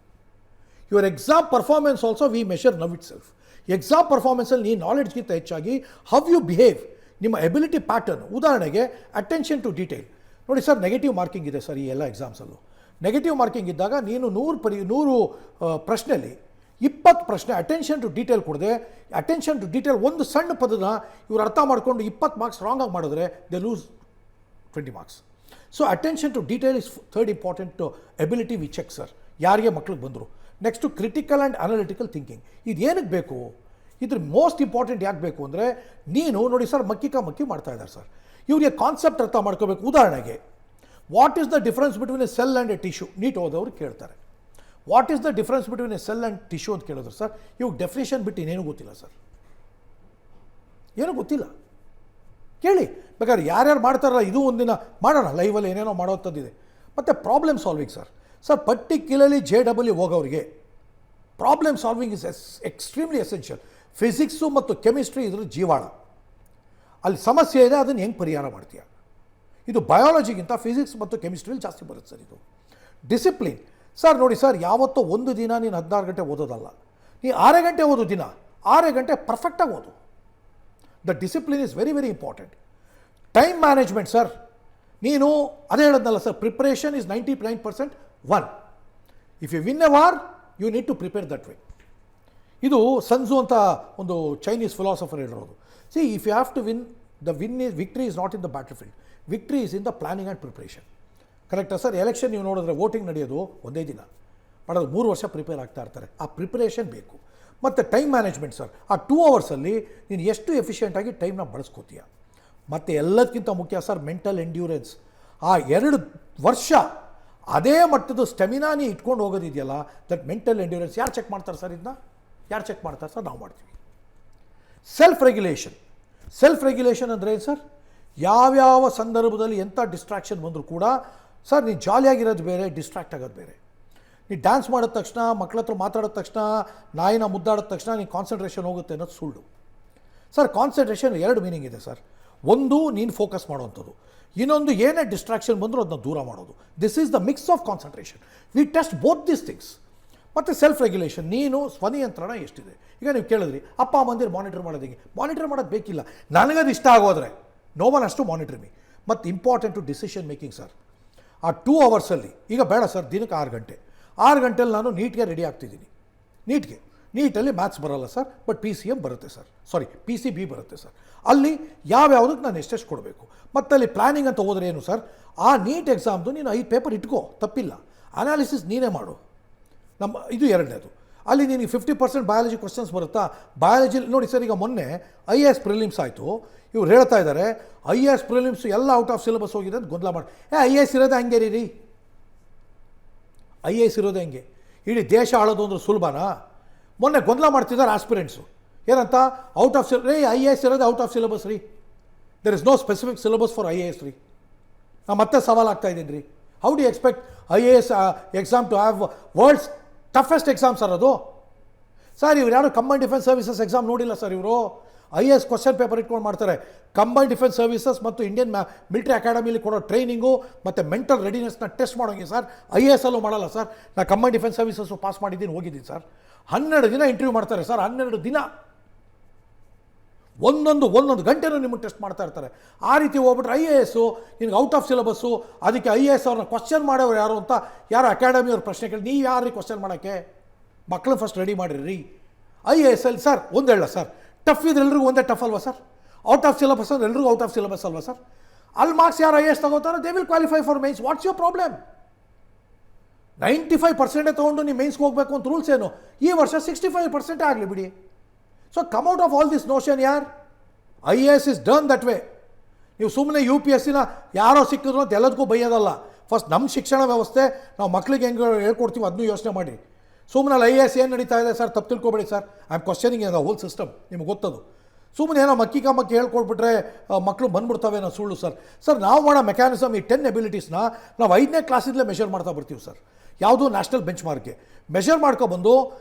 Your exam performance also we measure now itself. ಎಕ್ಸಾಮ್ ಪರ್ಫಾರ್ಮೆನ್ಸಲ್ಲಿ ನೀನು ನಾಲೆಡ್ಜ್ಗಿಂತ ಹೆಚ್ಚಾಗಿ ಹೌ ಯು ಬಿಹೇವ್, ನಿಮ್ಮ ಎಬಿಲಿಟಿ ಪ್ಯಾಟರ್ನ್. ಉದಾಹರಣೆಗೆ ಅಟೆನ್ಷನ್ ಟು ಡೀಟೇಲ್ ನೋಡಿ ಸರ್, ನೆಗೆಟಿವ್ ಮಾರ್ಕಿಂಗ್ ಇದೆ ಸರ್ ಈ ಎಲ್ಲ ಎಕ್ಸಾಮ್ಸಲ್ಲೂ. ನೆಗೆಟಿವ್ ಮಾರ್ಕಿಂಗ್ ಇದ್ದಾಗ ನೀನು 100 ಪ್ರಶ್ನೆಯಲ್ಲಿ 20 ಪ್ರಶ್ನೆ ಅಟೆನ್ಷನ್ ಟು ಡೀಟೇಲ್ ಕೊಡದೆ, ಅಟೆನ್ಷನ್ ಟು ಡೀಟೇಲ್ ಒಂದು ಸಣ್ಣ ಪದನ ಇವ್ರು ಅರ್ಥ ಮಾಡಿಕೊಂಡು 20 ಮಾರ್ಕ್ಸ್ ರಾಂಗಾಗಿ ಮಾಡಿದ್ರೆ they lose 20 marks. So attention to detail is third important ability we check sir, ಯಾರಿಗೆ ಮಕ್ಳಿಗೆ ಬಂದರು. Next critical and analytical thinking. ಇದು ಏನಕ್ಕೆ ಬೇಕು? ಇದ್ರ ಮೋಸ್ಟ್ ಇಂಪಾರ್ಟೆಂಟ್ ಯಾಕೆ ಬೇಕು ಅಂದರೆ, ನೀನು ನೋಡಿ ಸರ್, ಮಕ್ಕಿ ಮಾಡ್ತಾ ಇದ್ದಾರೆ ಸರ್, ಇವರಿಗೆ ಕಾನ್ಸೆಪ್ಟ್ ಅರ್ಥ ಮಾಡ್ಕೋಬೇಕು. ಉದಾಹರಣೆಗೆ what is the difference between a cell and a tissue? NEET ಓದೋರು ಕೇಳ್ತಾರೆ, what is the difference between a cell and tissue ಅಂತ ಕೇಳಿದ್ರು ಸರ್. ಇವಾಗ ಡೆಫಿನೇಷನ್ ಬಿಟ್ಟು ಇನ್ನೇನು ಗೊತ್ತಿಲ್ಲ ಸರ್, ಏನೂ ಗೊತ್ತಿಲ್ಲ. ಕೇಳಿ ಬೇಕಾದ್ರೆ ಯಾರ್ಯಾರು ಮಾಡ್ತಾರಲ್ಲ, ಇದು ಒಂದಿನ ಮಾಡೋಣ ಲೈವಲ್ಲಿ, ಏನೇನೋ ಮಾಡೋವಂಥದ್ದಿದೆ. ಮತ್ತು problem solving sir. Particularly JEE ಹೋಗೋರಿಗೆ problem solving is extremely essential. Physics ಮತ್ತು ಕೆಮಿಸ್ಟ್ರಿ ಇದ್ರ ಜೀವಾಳ. ಅಲ್ಲಿ ಸಮಸ್ಯೆ ಇದೆ, ಅದನ್ನು ಹೆಂಗೆ ಪರಿಹಾರ ಮಾಡ್ತೀಯ? ಇದು ಬಯಾಲಜಿಗಿಂತ ಫಿಸಿಕ್ಸ್ ಮತ್ತು ಕೆಮಿಸ್ಟ್ರಿಯಲ್ಲಿ ಜಾಸ್ತಿ ಬರುತ್ತೆ ಸರ್. ಇದು ಡಿಸಿಪ್ಲಿನ್ ಸರ್. ನೋಡಿ ಸರ್, ಯಾವತ್ತೋ ಒಂದು ದಿನ ನೀನು 16 ಗಂಟೆ ಓದೋದಲ್ಲ, ನೀ 6 ಗಂಟೆ ಓದೋ ದಿನ 6 ಗಂಟೆ ಪರ್ಫೆಕ್ಟಾಗಿ ಓದು. The discipline is very very important. Time management sir. ನೀನು ಅದೇ ಹೇಳೋದಲ್ಲ sir, preparation is 99% 1. If you win a war you need to prepare that way. ಇದು ಸನ್ಸು ಅಂತ ಒಂದು ಚೈನೀಸ್ ಫಿಲಾಸಫರ್ ಹೇಳಿರೋದು. See, if you have to win, victory is not in the battlefield, victory is in the planning and preparation. ಕರೆಕ್ಟಾ sir? Election ನೀವು ನೋಡಿದ್ರೆ voting ನಡೆಯೋದು ಒಂದೇ ದಿನ, ಮಾಡೋದು 3 ವರ್ಷ ಪ್ರಿಪೇರ್ ಆಗ್ತಾ ಇರ್ತಾರೆ. ಆ ಪ್ರಿಪ್ರೇಷನ್ ಬೇಕು. ಮತ್ತು ಟೈಮ್ ಮ್ಯಾನೇಜ್ಮೆಂಟ್ ಸರ್. ಆ 2 ಅವರ್ಸಲ್ಲಿ ನೀನು ಎಷ್ಟು ಎಫಿಷಿಯೆಂಟಾಗಿ ಟೈಮ್ನ ಬಳಸ್ಕೋತೀಯ. ಮತ್ತು ಎಲ್ಲದಕ್ಕಿಂತ ಮುಖ್ಯ ಸರ್, ಮೆಂಟಲ್ ಎಂಡ್ಯೂರೆನ್ಸ್. ಆ 2 ವರ್ಷ ಅದೇ ಮಟ್ಟದ ಸ್ಟೆಮಿನಾ ನೀ ಇಟ್ಕೊಂಡು ಹೋಗೋದಿದೆಯಲ್ಲ, ದಟ್ ಮೆಂಟಲ್ ಎಂಡ್ಯೂರೆನ್ಸ್ ಯಾರು ಚೆಕ್ ಮಾಡ್ತಾರೆ ಸರ್? ಇದನ್ನ ಯಾರು ಚೆಕ್ ಮಾಡ್ತಾರೆ ಸರ್? ನಾವು ಮಾಡ್ತೀವಿ. ಸೆಲ್ಫ್ ರೆಗ್ಯುಲೇಷನ್ ಅಂದರೆ ಏನು ಸರ್? ಯಾವ್ಯಾವ ಸಂದರ್ಭದಲ್ಲಿ ಎಂಥ ಡಿಸ್ಟ್ರಾಕ್ಷನ್ ಬಂದರೂ ಕೂಡ ಸರ್, ನೀನು ಜಾಲಿಯಾಗಿರೋದು ಬೇರೆ, ಡಿಸ್ಟ್ರಾಕ್ಟ್ ಆಗೋದು ಬೇರೆ. ನೀ ಡ್ಯಾನ್ಸ್ ಮಾಡಿದ ತಕ್ಷಣ, ಮಕ್ಕಳ ಹತ್ರ ಮಾತಾಡಿದ ತಕ್ಷಣ, ನಾಯಿನ ಮುದ್ದಾಡಿದ ತಕ್ಷಣ ನೀನು ಕಾನ್ಸಂಟ್ರೇಷನ್ ಹೋಗುತ್ತೆ ಅನ್ನೋದು ಸುಳ್ಳು ಸರ್. ಕಾನ್ಸಂಟ್ರೇಷನ್ 2 ಮೀನಿಂಗ್ ಇದೆ ಸರ್. ಒಂದು, ನೀನು ಫೋಕಸ್ ಮಾಡುವಂಥದ್ದು. ಇನ್ನೊಂದು, ಏನೇ ಡಿಸ್ಟ್ರಾಕ್ಷನ್ ಬಂದರೂ ಅದನ್ನ ದೂರ ಮಾಡೋದು. This is the mix of concentration. We test both this things. ಮತ್ತು ಸೆಲ್ಫ್ ರೆಗ್ಯುಲೇಷನ್. ನೀನು ಸ್ವನಿಯಂತ್ರಣ ಎಷ್ಟಿದೆ? ಈಗ ನೀವು ಕೇಳಿದ್ರಿ, ಅಪ್ಪ ಅಮ್ಮಂದಿರು ಮಾನಿಟರ್ ಮಾಡೋದು ಹೇಗೆ? ಮಾನಿಟರ್ ಮಾಡೋದು ಬೇಕಿಲ್ಲ, ನನಗದು ಇಷ್ಟ ಆಗೋದ್ರೆ ನೋ ಒನ್ ಅಷ್ಟು ಮಾನಿಟರ್ ಮೀ. ಮತ್ತು ಇಂಪಾರ್ಟೆಂಟು ಡಿಸಿಷನ್ ಮೇಕಿಂಗ್ ಸರ್. ಆ 2 ಅವರ್ಸಲ್ಲಿ, ಈಗ ಬೇಡ ಸರ್ ದಿನಕ್ಕೆ 6 ಗಂಟೆ, 6 ಗಂಟೆಯಲ್ಲಿ ನಾನು ನೀಟ್ಗೆ ರೆಡಿ ಆಗ್ತಿದ್ದೀನಿ. ನೀಟಲ್ಲಿ ಮ್ಯಾಥ್ಸ್ ಬರೋಲ್ಲ ಸರ್, ಬಟ್ PCM ಬರುತ್ತೆ ಸರ್, PCB ಬರುತ್ತೆ ಸರ್. ಅಲ್ಲಿ ಯಾವ್ಯಾವುದಕ್ಕೆ ನಾನು ಎಷ್ಟೆಷ್ಟು ಕೊಡಬೇಕು. ಮತ್ತು ಅಲ್ಲಿ ಪ್ಲ್ಯಾನಿಂಗ್ ಅಂತ ಹೋದರೆ ಏನು ಸರ್, ಆ ನೀಟ್ ಎಕ್ಸಾಮ್ದು ನೀನು 5 ಪೇಪರ್ ಇಟ್ಕೋ, ತಪ್ಪಿಲ್ಲ. ಅನಾಲಿಸಿಸ್ ನೀನೇ ಮಾಡು. ಇದು ಎರಡನೇದು. ಅಲ್ಲಿ ನಿನಗೆ 50% ಬಯಾಲಜಿ ಕ್ವಶನ್ಸ್ ಬರುತ್ತಾ? ಬಯಾಲಜಿ ನೋಡಿ ಸರ್, ಈಗ ಮೊನ್ನೆ IAS ಪ್ರಿಲಿಮ್ಸ್ ಆಯಿತು. ಇವ್ರು ಹೇಳ್ತಾ ಇದ್ದಾರೆ IAS ಪ್ರಿಲಿಮ್ಸ್ ಎಲ್ಲ ಔಟ್ ಆಫ್ ಸಿಲೆಬಸ್ ಹೋಗಿದೆ ಅಂತ ಗೊಂದಲ ಮಾಡಿ. IAS ಇರೋದೇ ಹಂಗೆ ರೀ, IAS ಇರೋದೇ ಹಂಗೆ. ಇಡೀ ದೇಶ ಆಳೋದು ಅಂದ್ರೆ ಸುಲಭನಾ? ಮೊನ್ನೆ ಗೊಂದಲ ಮಾಡ್ತಿದ್ದಾರೆ ಆಸ್ಪಿರೆಂಟ್ಸು. ಏನಂತ? ಔಟ್ ಆಫ್ IAS ಇರೋದೇ ಔಟ್ ಆಫ್ ಸಿಲೆಬಸ್ ರೀ. There is no specific syllabus for IAS ರೀ. ನಾನು ಮತ್ತೆ ಸವಾಲು ಆಗ್ತಾ ಇದ್ದೀನಿ ರೀ. How do expect IAS exam to have world's toughest exam sir ಅದು. ಸರ್ ಇವ್ರು ಯಾರು ಕಂಬೈನ್ ಡಿಫೆನ್ಸ್ ಸರ್ವಿಸಸ್ ಎಕ್ಸಾಮ್ ನೋಡಿಲ್ಲ ಸರ್ ಇವರು. IAS ಕ್ವಶನ್ ಪೇಪರ್ ಇಟ್ಕೊಂಡು ಮಾಡ್ತಾರೆ. ಕಂಬೈನ್ ಡಿಫೆನ್ಸ್ ಸರ್ವಿಸಸ್ ಮತ್ತು ಇಂಡಿಯನ್ ಮಿಲಿಟರಿ ಅಕಾಡೆಮಿಲಿ ಕೊಡೋ ಟ್ರೈನಿಂಗು ಮತ್ತು ಮೆಂಟಲ್ ರೆಡಿನೆಸ್ನ ಟೆಸ್ಟ್ ಮಾಡೋಂಗೆ ಸರ್. IAS ಅಲ್ಲೂ ಮಾಡಲ್ಲ ಸರ್. ನಾನು ಕಂಬೈನ್ ಡಿಫೆನ್ಸ್ ಸರ್ವಿಸಸ್ಸು ಪಾಸ್ ಮಾಡಿದ್ದೀನಿ, ಹೋಗಿದ್ದೀನಿ ಸರ್. 12 ದಿನ ಇಂಟರ್ವ್ಯೂ ಮಾಡ್ತಾರೆ ಸರ್. 12 ದಿನ ಒಂದೊಂದು ಗಂಟೆನೂ ನಿಮಗೆ ಟೆಸ್ಟ್ ಮಾಡ್ತಾ ಇರ್ತಾರೆ. ಆ ರೀತಿ ಹೋಗ್ಬಿಟ್ರೆ IAS ನಿಮ್ಗೆ ಔಟ್ ಆಫ್ ಸಿಲೆಬಸ್ಸು. ಅದಕ್ಕೆ IAS ಅವ್ರನ್ನ ಕ್ವಶನ್ ಮಾಡೋರು ಯಾರು ಅಂತ ಯಾರು ಅಕಾಡೆಮಿಯವ್ರ ಪ್ರಶ್ನೆ ಕೇಳಿ, ನೀವು ಯಾರು ಕ್ವಶನ್ ಮಾಡೋಕ್ಕೆ? ಮಕ್ಕಳನ್ನ ಫಸ್ಟ್ ರೆಡಿ ಮಾಡಿರಿ. IAS ಅಲ್ಲಿ ಸರ್ ಒಂದು ಹೇಳ ಸರ್, ಟಫ್ ಇದ್ರೆ ಎಲ್ರಿಗೂ ಒಂದೇ ಟಫ್ ಅಲ್ವಾ ಸರ್? ಔಟ್ ಆಫ್ ಸಿಲೆಬಸ್ ಅಂದ್ರೆ ಎಲ್ರಿಗೂ ಔಟ್ ಆಫ್ ಸಿಲೆಬಸ್ ಅಲ್ವಾ ಸರ್? ಅಲ್ಲಿ ಮಾರ್ಕ್ಸ್ ಯಾರು IAS ತಗೋತಾರೋ they will qualify for mains. What's your problem? 95% ತೊಗೊಂಡು ನೀವು ಮೈನ್ಸ್ಗೆ ಹೋಗಬೇಕು ಅಂತ ರೂಲ್ಸ್ ಏನು? ಈ ವರ್ಷ 65% ಆಗಲಿ ಬಿಡಿ. So come out of all this notion ಯಾರ್. IAS is done that way. ನೀವು ಸುಮ್ಮನೆ UPSCನ ಯಾರೋ ಸಿಕ್ಕಿದ್ರು ಅಂತ ಎಲ್ಲದಕ್ಕೂ ಬೈಯೋದಲ್ಲ. ಫಸ್ಟ್ ನಮ್ಮ ಶಿಕ್ಷಣ ವ್ಯವಸ್ಥೆ ನಾವು ಮಕ್ಕಳಿಗೆ ಹೆಂಗೆ ಹೇಳ್ಕೊಡ್ತೀವಿ ಅದನ್ನೂ ಯೋಚನೆ ಮಾಡಿ. ಸುಮ್ಮನೆ IAS ಏನು ನಡೀತಾ ಇದೆ ಸರ್ ತಪ್ಪು ತಿಳ್ಕೊಬೇಡಿ sir. I am questioning the whole system. ನಿಮ್ಗೆ ಗೊತ್ತದು. ಸುಮ್ಮನೆ ಏನೋ ಮಕ್ಕಿ ಹೇಳ್ಕೊಟ್ಬಿಟ್ರೆ ಮಕ್ಕಳು ಬಂದ್ಬಿಡ್ತವೆ ಅನ್ನೋ ಸುಳ್ಳು ಸರ್. ಸರ್ ನಾವು ಮಾಡೋ ಮೆಕ್ಯಾನಿಸಮ್ ಈ 10 ಎಬಿಲಿಟೀಸ್ನ ನಾವು 5ನೇ ಕ್ಲಾಸಿಂದಲೇ ಮೆಷರ್ ಮಾಡ್ತಾ ಬರ್ತೀವಿ ಸರ್. ಯಾವುದು ನ್ಯಾಷನಲ್ ಬೆಂಚ್ ಮಾರ್ಕ್ಗೆ ಮೆಷರ್ ಮಾಡ್ಕೊಬಂದು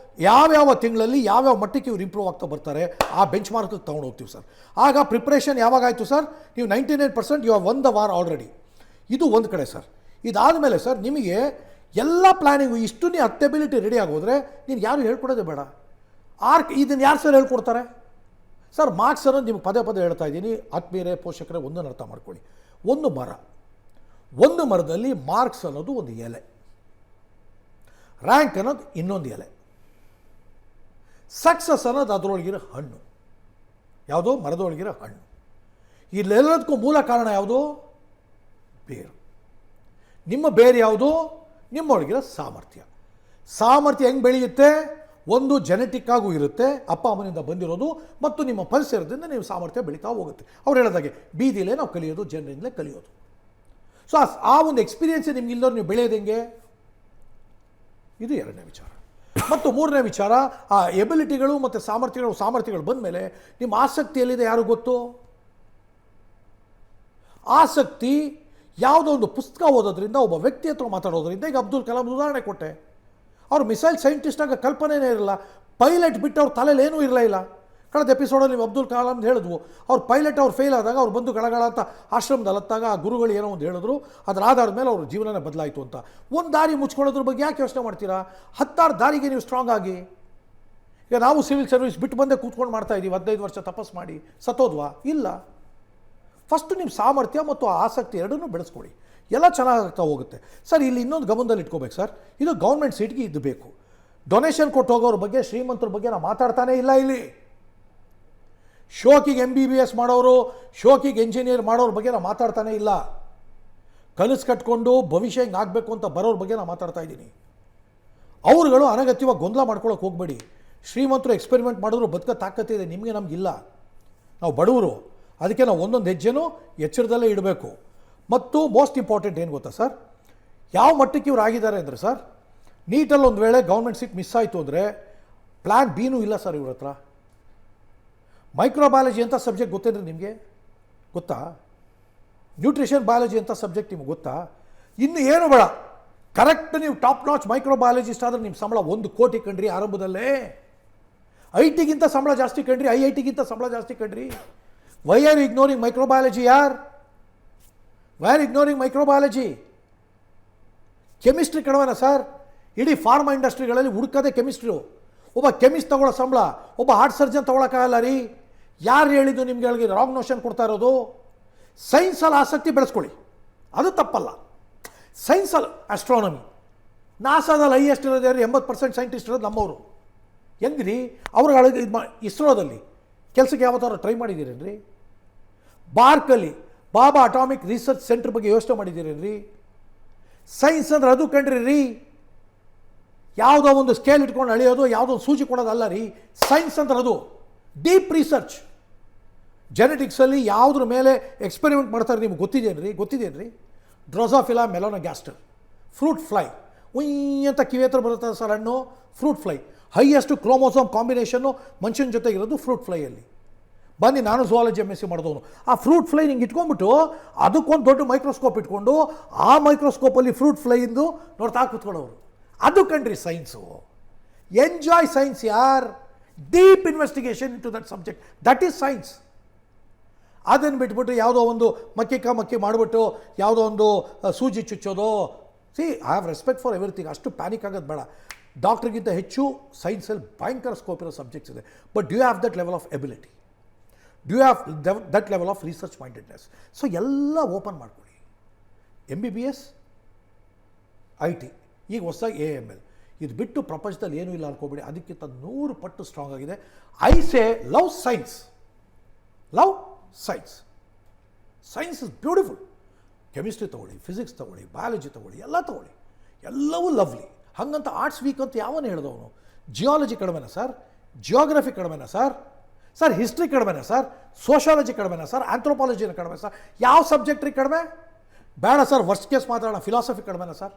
ಯಾವ್ಯಾವ ತಿಂಗಳಲ್ಲಿ ಯಾವ್ಯಾವ ಮಟ್ಟಕ್ಕೆ ಇವ್ರು ಇಂಪ್ರೂವ್ ಆಗ್ತಾ ಬರ್ತಾರೆ ಆ ಬೆಂಚ್ ಮಾರ್ಕ್ಗೆ ತೊಗೊಂಡು ಹೋಗ್ತೀವಿ ಸರ್. ಆಗ ಪ್ರಿಪ್ರೇಷನ್ ಯಾವಾಗ ಆಯಿತು ಸರ್? ನೀವು 99% ಯು ಆರ್ 1 ವಾರ್ ಆಲ್ರೆಡಿ. ಇದು ಒಂದು ಕಡೆ ಸರ್. ಇದಾದಮೇಲೆ ಸರ್ ನಿಮಗೆ ಎಲ್ಲ ಪ್ಲ್ಯಾನಿಂಗು ಇಷ್ಟು ನೀವು 10 ಎಬಿಲಿಟಿ ರೆಡಿ ಆಗೋದ್ರೆ ನೀನು ಯಾರು ಹೇಳ್ಕೊಡೋದೇ ಬೇಡ. ಇದನ್ನು ಯಾರು ಸರ್ ಹೇಳ್ಕೊಡ್ತಾರೆ ಸರ್? ಮಾರ್ಕ್ಸ್ ಅನ್ನೋದು ನಿಮ್ಗೆ ಪದೇ ಪದೇ ಹೇಳ್ತಾ ಇದ್ದೀನಿ. ಆತ್ಮೀಯರೇ, ಪೋಷಕರೇ, ಒಂದನ್ನು ಅರ್ಥ ಮಾಡ್ಕೊಳ್ಳಿ. ಒಂದು ಮರದಲ್ಲಿ ಮಾರ್ಕ್ಸ್ ಅನ್ನೋದು ಒಂದು ಎಲೆ, ರ್ಯಾಂಕ್ ಅನ್ನೋದು ಇನ್ನೊಂದು ಎಲೆ, ಸಕ್ಸಸ್ ಅನ್ನೋದು ಅದರೊಳಗಿರೋ ಹಣ್ಣು. ಯಾವುದೋ ಮರದೊಳಗಿರೋ ಹಣ್ಣು. ಇಲ್ಲೆಲ್ಲದಕ್ಕೂ ಮೂಲ ಕಾರಣ ಯಾವುದು? ಬೇರು. ನಿಮ್ಮ ಬೇರು ಯಾವುದು? ನಿಮ್ಮೊಳಗಿರೋ ಸಾಮರ್ಥ್ಯ ಹೆಂಗೆ ಬೆಳೆಯುತ್ತೆ? ಒಂದು ಜೆನೆಟಿಕ್ ಆಗೂ ಇರುತ್ತೆ, ಅಪ್ಪ ಅಮ್ಮನಿಂದ ಬಂದಿರೋದು, ಮತ್ತು ನಿಮ್ಮ ಪರಿಸರದಿಂದ ನೀವು ಸಾಮರ್ಥ್ಯ ಬೆಳೀತಾ ಹೋಗುತ್ತೆ. ಅವ್ರು ಹೇಳಿದಾಗೆ ಬೀದಿಲೇ ನಾವು ಕಲಿಯೋದು, ಜನರಿಂದಲೇ ಕಲಿಯೋದು. ಸೊ ಆ ಒಂದು ಎಕ್ಸ್ಪೀರಿಯೆನ್ಸ್ ನಿಮ್ಗೆ ಇಲ್ಲವ್ರು ನೀವು ಬೆಳೆಯೋದು ಹೆಂಗೆ? ಇದು 2ನೇ ವಿಚಾರ. ಮತ್ತು 3ನೇ ವಿಚಾರ, ಆ ಎಬಿಲಿಟಿಗಳು ಮತ್ತು ಸಾಮರ್ಥ್ಯಗಳು ಬಂದ ಮೇಲೆ ನಿಮ್ಮ ಆಸಕ್ತಿ ಎಲ್ಲಿದೆ ಯಾರು ಗೊತ್ತು? ಆಸಕ್ತಿ ಯಾವುದೋ ಒಂದು ಪುಸ್ತಕ ಓದೋದ್ರಿಂದ, ಒಬ್ಬ ವ್ಯಕ್ತಿ ಹತ್ರ ಮಾತಾಡೋದ್ರಿಂದ. ಈಗ ಅಬ್ದುಲ್ ಕಲಾಂ ಉದಾಹರಣೆ ಕೊಟ್ಟೆ. ಅವ್ರು ಮಿಸೈಲ್ ಸೈಂಟಿಸ್ಟಾಗ ಕಲ್ಪನೆಯೇ ಇರಲ್ಲ. ಪೈಲಟ್ ಬಿಟ್ಟು ಅವ್ರ ತಲೆಯಲ್ಲಿ ಏನೂ ಇರಲಿಲ್ಲ. ಕಳೆದ ಎಪಿಸೋಡಲ್ಲಿ ನೀವು ಅಬ್ದುಲ್ ಕಲಾಂ ಹೇಳಿದ್ವು. ಅವ್ರು ಪೈಲಟ್ ಅವ್ರು ಫೇಲ್ ಆದಾಗ ಅವ್ರು ಬಂದು ಗಳಗಳ ಅಂತ ಆಶ್ರಮದಲ್ಲಿ ಹತ್ತಾಗ ಆ ಗುರುಗಳು ಏನೋ ಒಂದು ಹೇಳಿದ್ರು. ಅದರ ಆಧಾರದ ಮೇಲೆ ಅವ್ರ ಜೀವನನೇ ಬದಲಾಯಿತು ಅಂತ. ಒಂದು ದಾರಿ ಮುಚ್ಕೊಳ್ಳೋದ್ರ ಬಗ್ಗೆ ಯಾಕೆ ಯೋಚನೆ ಮಾಡ್ತೀರಾ? 10 ದಾರಿಗೆ ನೀವು ಸ್ಟ್ರಾಂಗ್ ಆಗಿ. ಈಗ ನಾವು ಸಿವಿಲ್ ಸರ್ವಿಸ್ ಬಿಟ್ಟು ಬಂದೇ ಕೂತ್ಕೊಂಡು ಮಾಡ್ತಾ ಇದ್ದೀವಿ. 15 ವರ್ಷ ತಪಸ್ ಮಾಡಿ ಸತ್ತೋದ್ವಾ? ಇಲ್ಲ. ಫಸ್ಟು ನಿಮ್ಮ ಸಾಮರ್ಥ್ಯ ಮತ್ತು ಆಸಕ್ತಿ ಎರಡನ್ನೂ ಬೆಳೆಸ್ಕೊಳ್ಳಿ. ಎಲ್ಲ ಚೆನ್ನಾಗಾಗ್ತಾ ಹೋಗುತ್ತೆ ಸರ್. ಇಲ್ಲಿ ಇನ್ನೊಂದು ಗಮನದಲ್ಲಿ ಇಟ್ಕೋಬೇಕು ಸರ್, ಇದು ಗೌರ್ಮೆಂಟ್ ಸೀಟ್ಗೆ ಇದು ಬೇಕು. ಡೊನೇಷನ್ ಕೊಟ್ಟು ಹೋಗೋರ ಬಗ್ಗೆ, ಶ್ರೀಮಂತರ ಬಗ್ಗೆ ನಾವು ಮಾತಾಡ್ತಾನೇ ಇಲ್ಲ. ಇಲ್ಲಿ ಶೋಕಿಗೆ MBBS ಮಾಡೋರು, ಶೋಕಿಗೆ ಎಂಜಿನಿಯರ್ ಮಾಡೋರ ಬಗ್ಗೆ ನಾವು ಮಾತಾಡ್ತಾನೇ ಇಲ್ಲ. ಕನಸು ಕಟ್ಕೊಂಡು ಭವಿಷ್ಯ ಹಿಂಗೆ ಆಗಬೇಕು ಅಂತ ಬರೋರ ಬಗ್ಗೆ ನಾನು ಮಾತಾಡ್ತಾ ಇದ್ದೀನಿ. ಅವರುಗಳು ಅನಗತ್ಯವಾಗಿ ಗೊಂದಲ ಮಾಡ್ಕೊಳ್ಳೋಕೆ ಹೋಗಬೇಡಿ. ಶ್ರೀಮಂತರು ಎಕ್ಸ್ಪೆರಿಮೆಂಟ್ ಮಾಡಿದ್ರು ಬದುಕೋ ತಾಕತ್ತಿದೆ, ನಿಮಗೆ ನಮಗಿಲ್ಲ. ನಾವು ಬಡವರು. ಅದಕ್ಕೆ ನಾವು ಒಂದೊಂದು ಹೆಜ್ಜೆನೂ ಎಚ್ಚರದಲ್ಲೇ ಇಡಬೇಕು. ಮತ್ತು ಮೋಸ್ಟ್ ಇಂಪಾರ್ಟೆಂಟ್ ಏನು ಗೊತ್ತಾ ಸರ್? ಯಾವ ಮಟ್ಟಕ್ಕೆ ಇವ್ರು ಆಗಿದ್ದಾರೆ ಅಂದರೆ ಸರ್, ನೀಟಲ್ಲಿ ಒಂದು ವೇಳೆ ಗೌರ್ಮೆಂಟ್ ಸೀಟ್ ಮಿಸ್ ಆಯಿತು ಅಂದರೆ ಪ್ಲ್ಯಾನ್ ಬಿನೂ ಇಲ್ಲ ಸರ್ ಇವ್ರ ಹತ್ರ. ಮೈಕ್ರೋಬಯಾಲಜಿ ಅಂತ ಸಬ್ಜೆಕ್ಟ್ ಗೊತ್ತೇನ್ರಿ ನಿಮಗೆ? ಗೊತ್ತಾ? ನ್ಯೂಟ್ರಿಷನ್ ಬಯಾಲಜಿ ಅಂತ ಸಬ್ಜೆಕ್ಟ್ ನಿಮ್ಗೆ ಗೊತ್ತಾ? ಇನ್ನು ಏನು ಬೇಡ, ಕರೆಕ್ಟ್ ನೀವು ಟಾಪ್ ನಾಚ್ ಮೈಕ್ರೋಬಯಾಲಜಿಸ್ಟ್ ಆದರೆ ನಿಮ್ಮ ಸಂಬಳ 1 ಕೋಟಿ ಕಣ್ರಿ ಆರಂಭದಲ್ಲೇ. IT ಗಿಂತ ಸಂಬಳ ಜಾಸ್ತಿ ಕಣ್ರಿ, IIT ಸಂಬಳ ಜಾಸ್ತಿ ಕಣ್ರಿ. ವೈ ಆರ್ ಇಗ್ನೋರಿಂಗ್ ಮೈಕ್ರೋಬಯಾಲಜಿ ಯಾರ್? Why are ignoring microbiology? Chemistry ಕಡಿಮೆನಾ ಸರ್? ಇಡೀ ಫಾರ್ಮಾ ಇಂಡಸ್ಟ್ರಿಗಳಲ್ಲಿ ಹುಡುಕದೆ ಕೆಮಿಸ್ಟ್ರು. ಒಬ್ಬ ಕೆಮಿಸ್ಟ್ ತಗೊಳ್ಳೋ ಸಂಬಳ ಒಬ್ಬ ಹಾರ್ಟ್ ಸರ್ಜನ್ ತೊಗೊಳಕ್ಕಾಗಲ್ಲ ರೀ. ಯಾರು ಹೇಳಿದ್ದು ನಿಮ್ಗೆ ರಾಂಗ್ ನೋಷನ್ ಕೊಡ್ತಾ ಇರೋದು? ಸೈನ್ಸಲ್ಲಿ ಆಸಕ್ತಿ ಬೆಳೆಸ್ಕೊಳ್ಳಿ, ಅದು ತಪ್ಪಲ್ಲ. ಸೈನ್ಸಲ್ಲಿ ಆಸ್ಟ್ರಾನಮಿ, ನಾಸಾದಲ್ಲಿ ಹೈಯೆಸ್ಟ್ ಇರೋದು ಯಾರು? 80% ಸೈಂಟಿಸ್ಟ್ ಇರೋದು ನಮ್ಮವರು. ಹೆಂಗ್ರಿ ಅವ್ರಿಗೆ ಇಸ್ರೋದಲ್ಲಿ ಕೆಲಸಕ್ಕೆ ಯಾವತ್ತಾರು ಟ್ರೈ ಮಾಡಿದ್ದೀರೇನ್ರಿ? ಬಾರ್ಕಲ್ಲಿ ಬಾಬಾ ಅಟಾಮಿಕ್ ರಿಸರ್ಚ್ ಸೆಂಟರ್ ಬಗ್ಗೆ ಯೋಚನೆ ಮಾಡಿದ್ದೀರೇನ್ರಿ? ಸೈನ್ಸ್ ಅಂದ್ರೆ ಅದು ಕಂಡ್ರಿ ರೀ. ಯಾವುದೋ ಒಂದು ಸ್ಕೇಲ್ ಇಟ್ಕೊಂಡು ಅಳೆಯೋದು, ಯಾವುದೋ ಒಂದು ಸೂಚಿ ಕೊಡೋದಲ್ಲ ರೀ. ಸೈನ್ಸ್ ಅಂದ್ರೆ ಅದು ಡೀಪ್ ರಿಸರ್ಚ್. ಜೆನೆಟಿಕ್ಸಲ್ಲಿ ಯಾವುದ್ರ ಮೇಲೆ ಎಕ್ಸ್ಪೆರಿಮೆಂಟ್ ಮಾಡ್ತಾರೆ ನಿಮ್ಗೆ ಗೊತ್ತಿದೇನ್ರಿ? Drosophila ಮೆಲೋನಗ್ಯಾಸ್ಟರ್, fruit fly. ಉಯ್ ಅಂತ ಕಿವಿ ಹತ್ರ ಬರುತ್ತೆ ಸರ್ ಹಣ್ಣು, fruit fly. Highest chromosome combination ಮನುಷ್ಯನ ಜೊತೆಗಿರೋದು ಫ್ರೂಟ್ ಫ್ಲೈಯಲ್ಲಿ. ಬನ್ನಿ, ನಾನು ಝುವಾಲಜಿ MSc ಮಾಡಿದವನು. ಆ ಫ್ರೂಟ್ ಫ್ಲೈ ನಿಂಗೆ ಇಟ್ಕೊಂಡ್ಬಿಟ್ಟು ಅದಕ್ಕೊಂದು ದೊಡ್ಡ ಮೈಕ್ರೋಸ್ಕೋಪ್ ಇಟ್ಕೊಂಡು ಆ ಮೈಕ್ರೋಸ್ಕೋಪಲ್ಲಿ ಫ್ರೂಟ್ ಫ್ಲೈಯಿಂದ ನೋಡ್ತಾ ಕೂತ್ಕೊಳ್ಳೋರು. ಅದು ಕಂಡ್ರಿ ಸೈನ್ಸು. ಎಂಜಾಯ್ ಸೈನ್ಸ್ ಯಾರ್, deep investigation into that subject, that is science. ಅದನ್ನು ಬಿಟ್ಬಿಟ್ಟು ಯಾವುದೋ ಒಂದು ಮಕ್ಕಿ ಮಾಡಿಬಿಟ್ಟು ಯಾವುದೋ ಒಂದು ಸೂಜಿ ಚುಚ್ಚೋದು. See I have respect for everything, ಅಷ್ಟು ಪ್ಯಾನಿಕ್ ಆಗೋದು ಬೇಡ. ಡಾಕ್ಟ್ರಿಗಿಂತ ಹೆಚ್ಚು ಸೈನ್ಸಲ್ಲಿ ಭಯಂಕರ ಸ್ಕೋಪ್ ಇರೋ ಸಬ್ಜೆಕ್ಟ್ಸ್ ಇದೆ. But do have that level of ability, do have that level of research mindedness. So ಎಲ್ಲ ಓಪನ್ ಮಾಡ್ಕೊಳ್ಳಿ. MBBS, IT, ಈಗ ಹೊಸದಾಗಿ AML, ಇದು ಬಿಟ್ಟು ಪ್ರಪಂಚದಲ್ಲಿ ಏನೂ ಇಲ್ಲ ಅನ್ಕೋಬೇಡಿ. ಅದಕ್ಕಿಂತ 100 ಪಟ್ಟು ಸ್ಟ್ರಾಂಗ್ ಆಗಿದೆ. I say love science, love science. Science is beautiful. Chemistry ತೊಗೊಳ್ಳಿ, ಫಿಸಿಕ್ಸ್ ತೊಗೊಳ್ಳಿ, ಬಯಾಲಜಿ ತೊಗೊಳ್ಳಿ, ಎಲ್ಲ ತೊಗೊಳ್ಳಿ, ಎಲ್ಲವೂ ಲವ್ಲಿ. ಹಾಗಂತ ಆರ್ಟ್ಸ್ ವೀಕ್ ಅಂತ ಯಾವನು ಹೇಳಿದವನು? ಜಿಯಾಲಜಿ ಕಡಿಮೆನಾ ಸರ್? ಜಿಯೋಗ್ರಫಿ ಕಡಿಮೆನಾ ಸರ್? ಸರ್ ಹಿಸ್ಟ್ರಿ ಕಡಿಮೆನಾ ಸರ್? ಸೋಷಾಲಜಿ ಕಡಿಮೆನಾ ಸರ್? ಆಂಥ್ರೋಪಾಲಜಿನ ಕಡಿಮೆ ಸರ್? ಯಾವ ಸಬ್ಜೆಕ್ಟ್ರಿ ಕಡಿಮೆ? ಬೇಡ ಸರ್, ವರ್ಸ್ಟ್ ಕೇಸ್ ಮಾತಾಡೋಣ. ಫಿಲಾಸಫಿ ಕಡಿಮೆನಾ sir?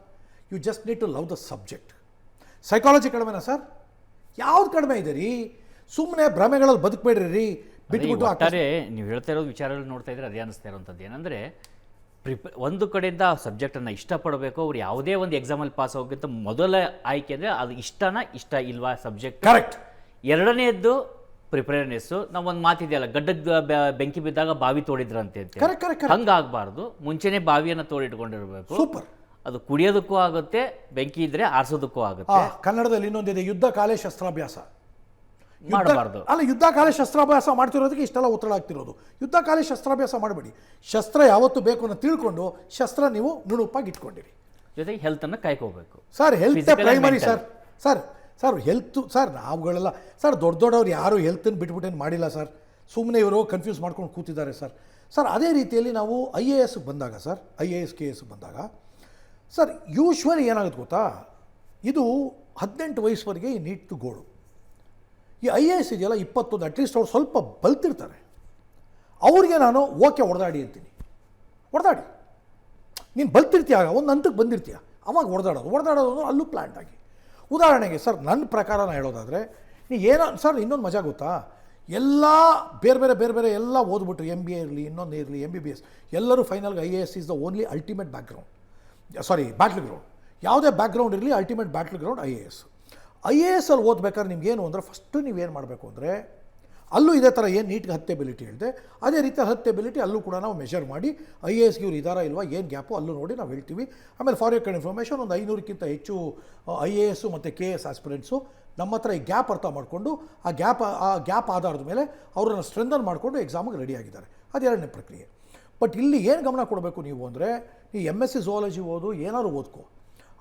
You just need to love the subject. Psychology ಕಡಿಮೆನಾ ಸರ್? ಯಾವ್ದು ಕಡಿಮೆ ಇದೆ ರೀ? ಸುಮ್ಮನೆ ಭ್ರಮೆಗಳಲ್ಲಿ ಬದುಕಬೇಡ್ರಿ ರೀ, ಬಿಟ್ಬಿಟ್ಟು. ಒಟ್ಟಾರೆ ನೀವು ಹೇಳ್ತಾ ಇರೋದು ವಿಚಾರಗಳು ನೋಡ್ತಾ ಇದ್ರೆ ಅದೇ ಅನಿಸ್ತಾ ಇರೋಂಥದ್ದು ಏನಂದರೆ, ಒಂದು ಕಡೆಯಿಂದ ಸಬ್ಜೆಕ್ಟನ್ನು ಇಷ್ಟಪಡಬೇಕು. ಅವ್ರು ಯಾವುದೇ ಒಂದು ಎಕ್ಸಾಮಲ್ಲಿ ಪಾಸ್ ಆಗೋಕ್ಕಿಂತ ಮೊದಲ ಆಯ್ಕೆ ಅಂದರೆ ಅದು ಇಷ್ಟ ಇಲ್ವಾ ಸಬ್ಜೆಕ್ಟ್. ಕರೆಕ್ಟ್. ಎರಡನೇದ್ದು ಪ್ರಿಪೇರ್ನೆಸ್ಸು. ನಾವು ಒಂದು ಮಾತಿದೆಯಲ್ಲ, ಗಡ್ಡದ ಬೆಂಕಿ ಬಿದ್ದಾಗ ಬಾವಿ ತೋಡಿದ್ರಂತೆ ಅಂತ. ಕರೆಕ್ಟ್. ಹಂಗಾಗಬಾರ್ದು. ಮುಂಚೆನೇ ಬಾವಿಯನ್ನು ತೋಡಿಟ್ಕೊಂಡಿರ್ಬೇಕು. ಸೂಪರ್. ಅದು ಕುಡಿಯೋದಕ್ಕೂ ಆಗುತ್ತೆ, ಬೆಂಕಿ ಇದ್ರೆ ಆರಿಸೋದಕ್ಕೂ ಆಗುತ್ತೆ. ಕನ್ನಡದಲ್ಲಿ ಇನ್ನೊಂದಿದೆ, ಯುದ್ಧ ಕಾಲೇ ಶಸ್ತ್ರಾಭ್ಯಾಸ ಮಾಡಬಾರ್ದು. ಅಲ್ಲ, ಯುದ್ಧ ಕಾಲೇ ಶಸ್ತ್ರಾಭ್ಯಾಸ ಮಾಡ್ತಿರೋದಕ್ಕೆ ಇಷ್ಟೆಲ್ಲ ಒತ್ತಡ ಆಗ್ತಿರೋದು. ಯುದ್ಧ ಕಾಲೇ ಶಸ್ತ್ರಾಭ್ಯಾಸ ಮಾಡಬೇಡಿ. ಶಸ್ತ್ರ ಯಾವತ್ತು ಬೇಕು ಅನ್ನೋ ತಿಳ್ಕೊಂಡು ಶಸ್ತ್ರ ನೀವು ನುಣುಪಾಗಿ ಇಟ್ಕೊಂಡಿರಿ. ಜೊತೆಗೆ ಹೆಲ್ತನ್ನು ಕಾಯ್ಕೋಬೇಕು sir. Health primary sir. Sir health sir, ನಾವುಗಳೆಲ್ಲ ಸರ್ ದೊಡ್ಡವ್ರು ಯಾರು ಹೆಲ್ತನ್ನು ಬಿಟ್ಬಿಟ್ಟೇನು ಮಾಡಿಲ್ಲ ಸರ್. ಸುಮ್ಮನೆ ಇವರು ಕನ್ಫ್ಯೂಸ್ ಮಾಡ್ಕೊಂಡು ಕೂತಿದ್ದಾರೆ ಸರ್. ಸರ್ ಅದೇ ರೀತಿಯಲ್ಲಿ ನಾವು IAS ಬಂದಾಗ ಸರ್, IAS KS ಬಂದಾಗ ಸರ್, ಯೂಶ್ವಲಿ ಏನಾಗುತ್ತೆ ಗೊತ್ತಾ, ಇದು 18 ವಯಸ್ಸುವರೆಗೆ ಈ ನೀಟ್ ಗೋಳು. ಈ IAS ಇದೆಯಲ್ಲ 21, ಅಟ್ಲೀಸ್ಟ್ ಅವ್ರು ಸ್ವಲ್ಪ ಬಲ್ತಿರ್ತಾರೆ. ಅವ್ರಿಗೆ ನಾನು ಓಕೆ ಹೊಡೆದಾಡಿ ಅಂತೀನಿ. ಹೊಡೆದಾಡಿ, ನೀನು ಬಲ್ತಿರ್ತೀಯ, ಒಂದು ಹಂತಕ್ಕೆ ಬಂದಿರ್ತೀಯ, ಅವಾಗ ಹೊಡೆದಾಡೋದು ಅಲ್ಲೂ ಪ್ಲ್ಯಾಂಟ್ ಆಗಿ. ಉದಾಹರಣೆಗೆ ಸರ್, ನನ್ನ ಪ್ರಕಾರ ನಾನು ಹೇಳೋದಾದರೆ, ಏನೋ ಸರ್ ಇನ್ನೊಂದು ಮಜಾ ಗೊತ್ತಾ, ಎಲ್ಲ ಬೇರೆ ಎಲ್ಲ ಓದ್ಬಿಟ್ರು, MBA ಇರಲಿ, ಇನ್ನೊಂದು ಇರಲಿ, MBBS, ಎಲ್ಲರೂ ಫೈನಲ್ಗೆ IAS is the only ultimate battle ground. ಯಾವುದೇ ಬ್ಯಾಕ್ಗ್ರೌಂಡ್ ಇರಲಿ, ಅಲ್ಟಿಮೇಟ್ ಬ್ಯಾಟ್ಲ್ ಗ್ರೌಂಡ್ IAS ಅಲ್ಲಿ ಓದ್ಬೇಕಾದ್ರೆ ನಿಮ್ಗೇನು ಅಂದರೆ, ಫಸ್ಟು ನೀವೇನು ಮಾಡಬೇಕು ಅಂದರೆ, ಅಲ್ಲೂ ಇದೇ ಥರ ಏನು ನೀಟ್ಗೆ 10 ಎಬಿಲಿಟಿ ಹೇಳಿದೆ, ಅದೇ ರೀತಿ 10 ಎಬಿಲಿಟಿ ಅಲ್ಲೂ ಕೂಡ ನಾವು ಮೆಷರ್ ಮಾಡಿ IASಗೆ ಇವ್ರು ಇದ್ದಾರಾ ಇಲ್ವಾ, ಏನು ಗ್ಯಾಪು ಅಲ್ಲೂ ನೋಡಿ ನಾವು ಹೇಳ್ತೀವಿ. ಆಮೇಲೆ ಫಾರ್ ಯುವರ್ ಇನ್ಫಾರ್ಮೇಷನ್, ಒಂದು 500ಕ್ಕಿಂತ ಹೆಚ್ಚು IAS ಮತ್ತು KS ಆಸ್ಪಿರೆಂಟ್ಸು ನಮ್ಮ ಹತ್ರ ಈ ಗ್ಯಾಪ್ ಅರ್ಥ ಮಾಡಿಕೊಂಡು, ಆ ಗ್ಯಾಪ್ ಆಧಾರದ ಮೇಲೆ ಅವರನ್ನು ಸ್ಟ್ರೆಂಥನ್ ಮಾಡಿಕೊಂಡು ಎಕ್ಸಾಮಿಗೆ ರೆಡಿಯಾಗಿದ್ದಾರೆ. ಅದು ಎರಡನೇ ಪ್ರಕ್ರಿಯೆ. ಬಟ್ ಇಲ್ಲಿ ಏನು ಗಮನ ಕೊಡಬೇಕು ನೀವು ಅಂದರೆ, ಈ MSc ಝುವಾಲಜಿ ಓದು, ಏನಾದ್ರು ಓದ್ಕೋ,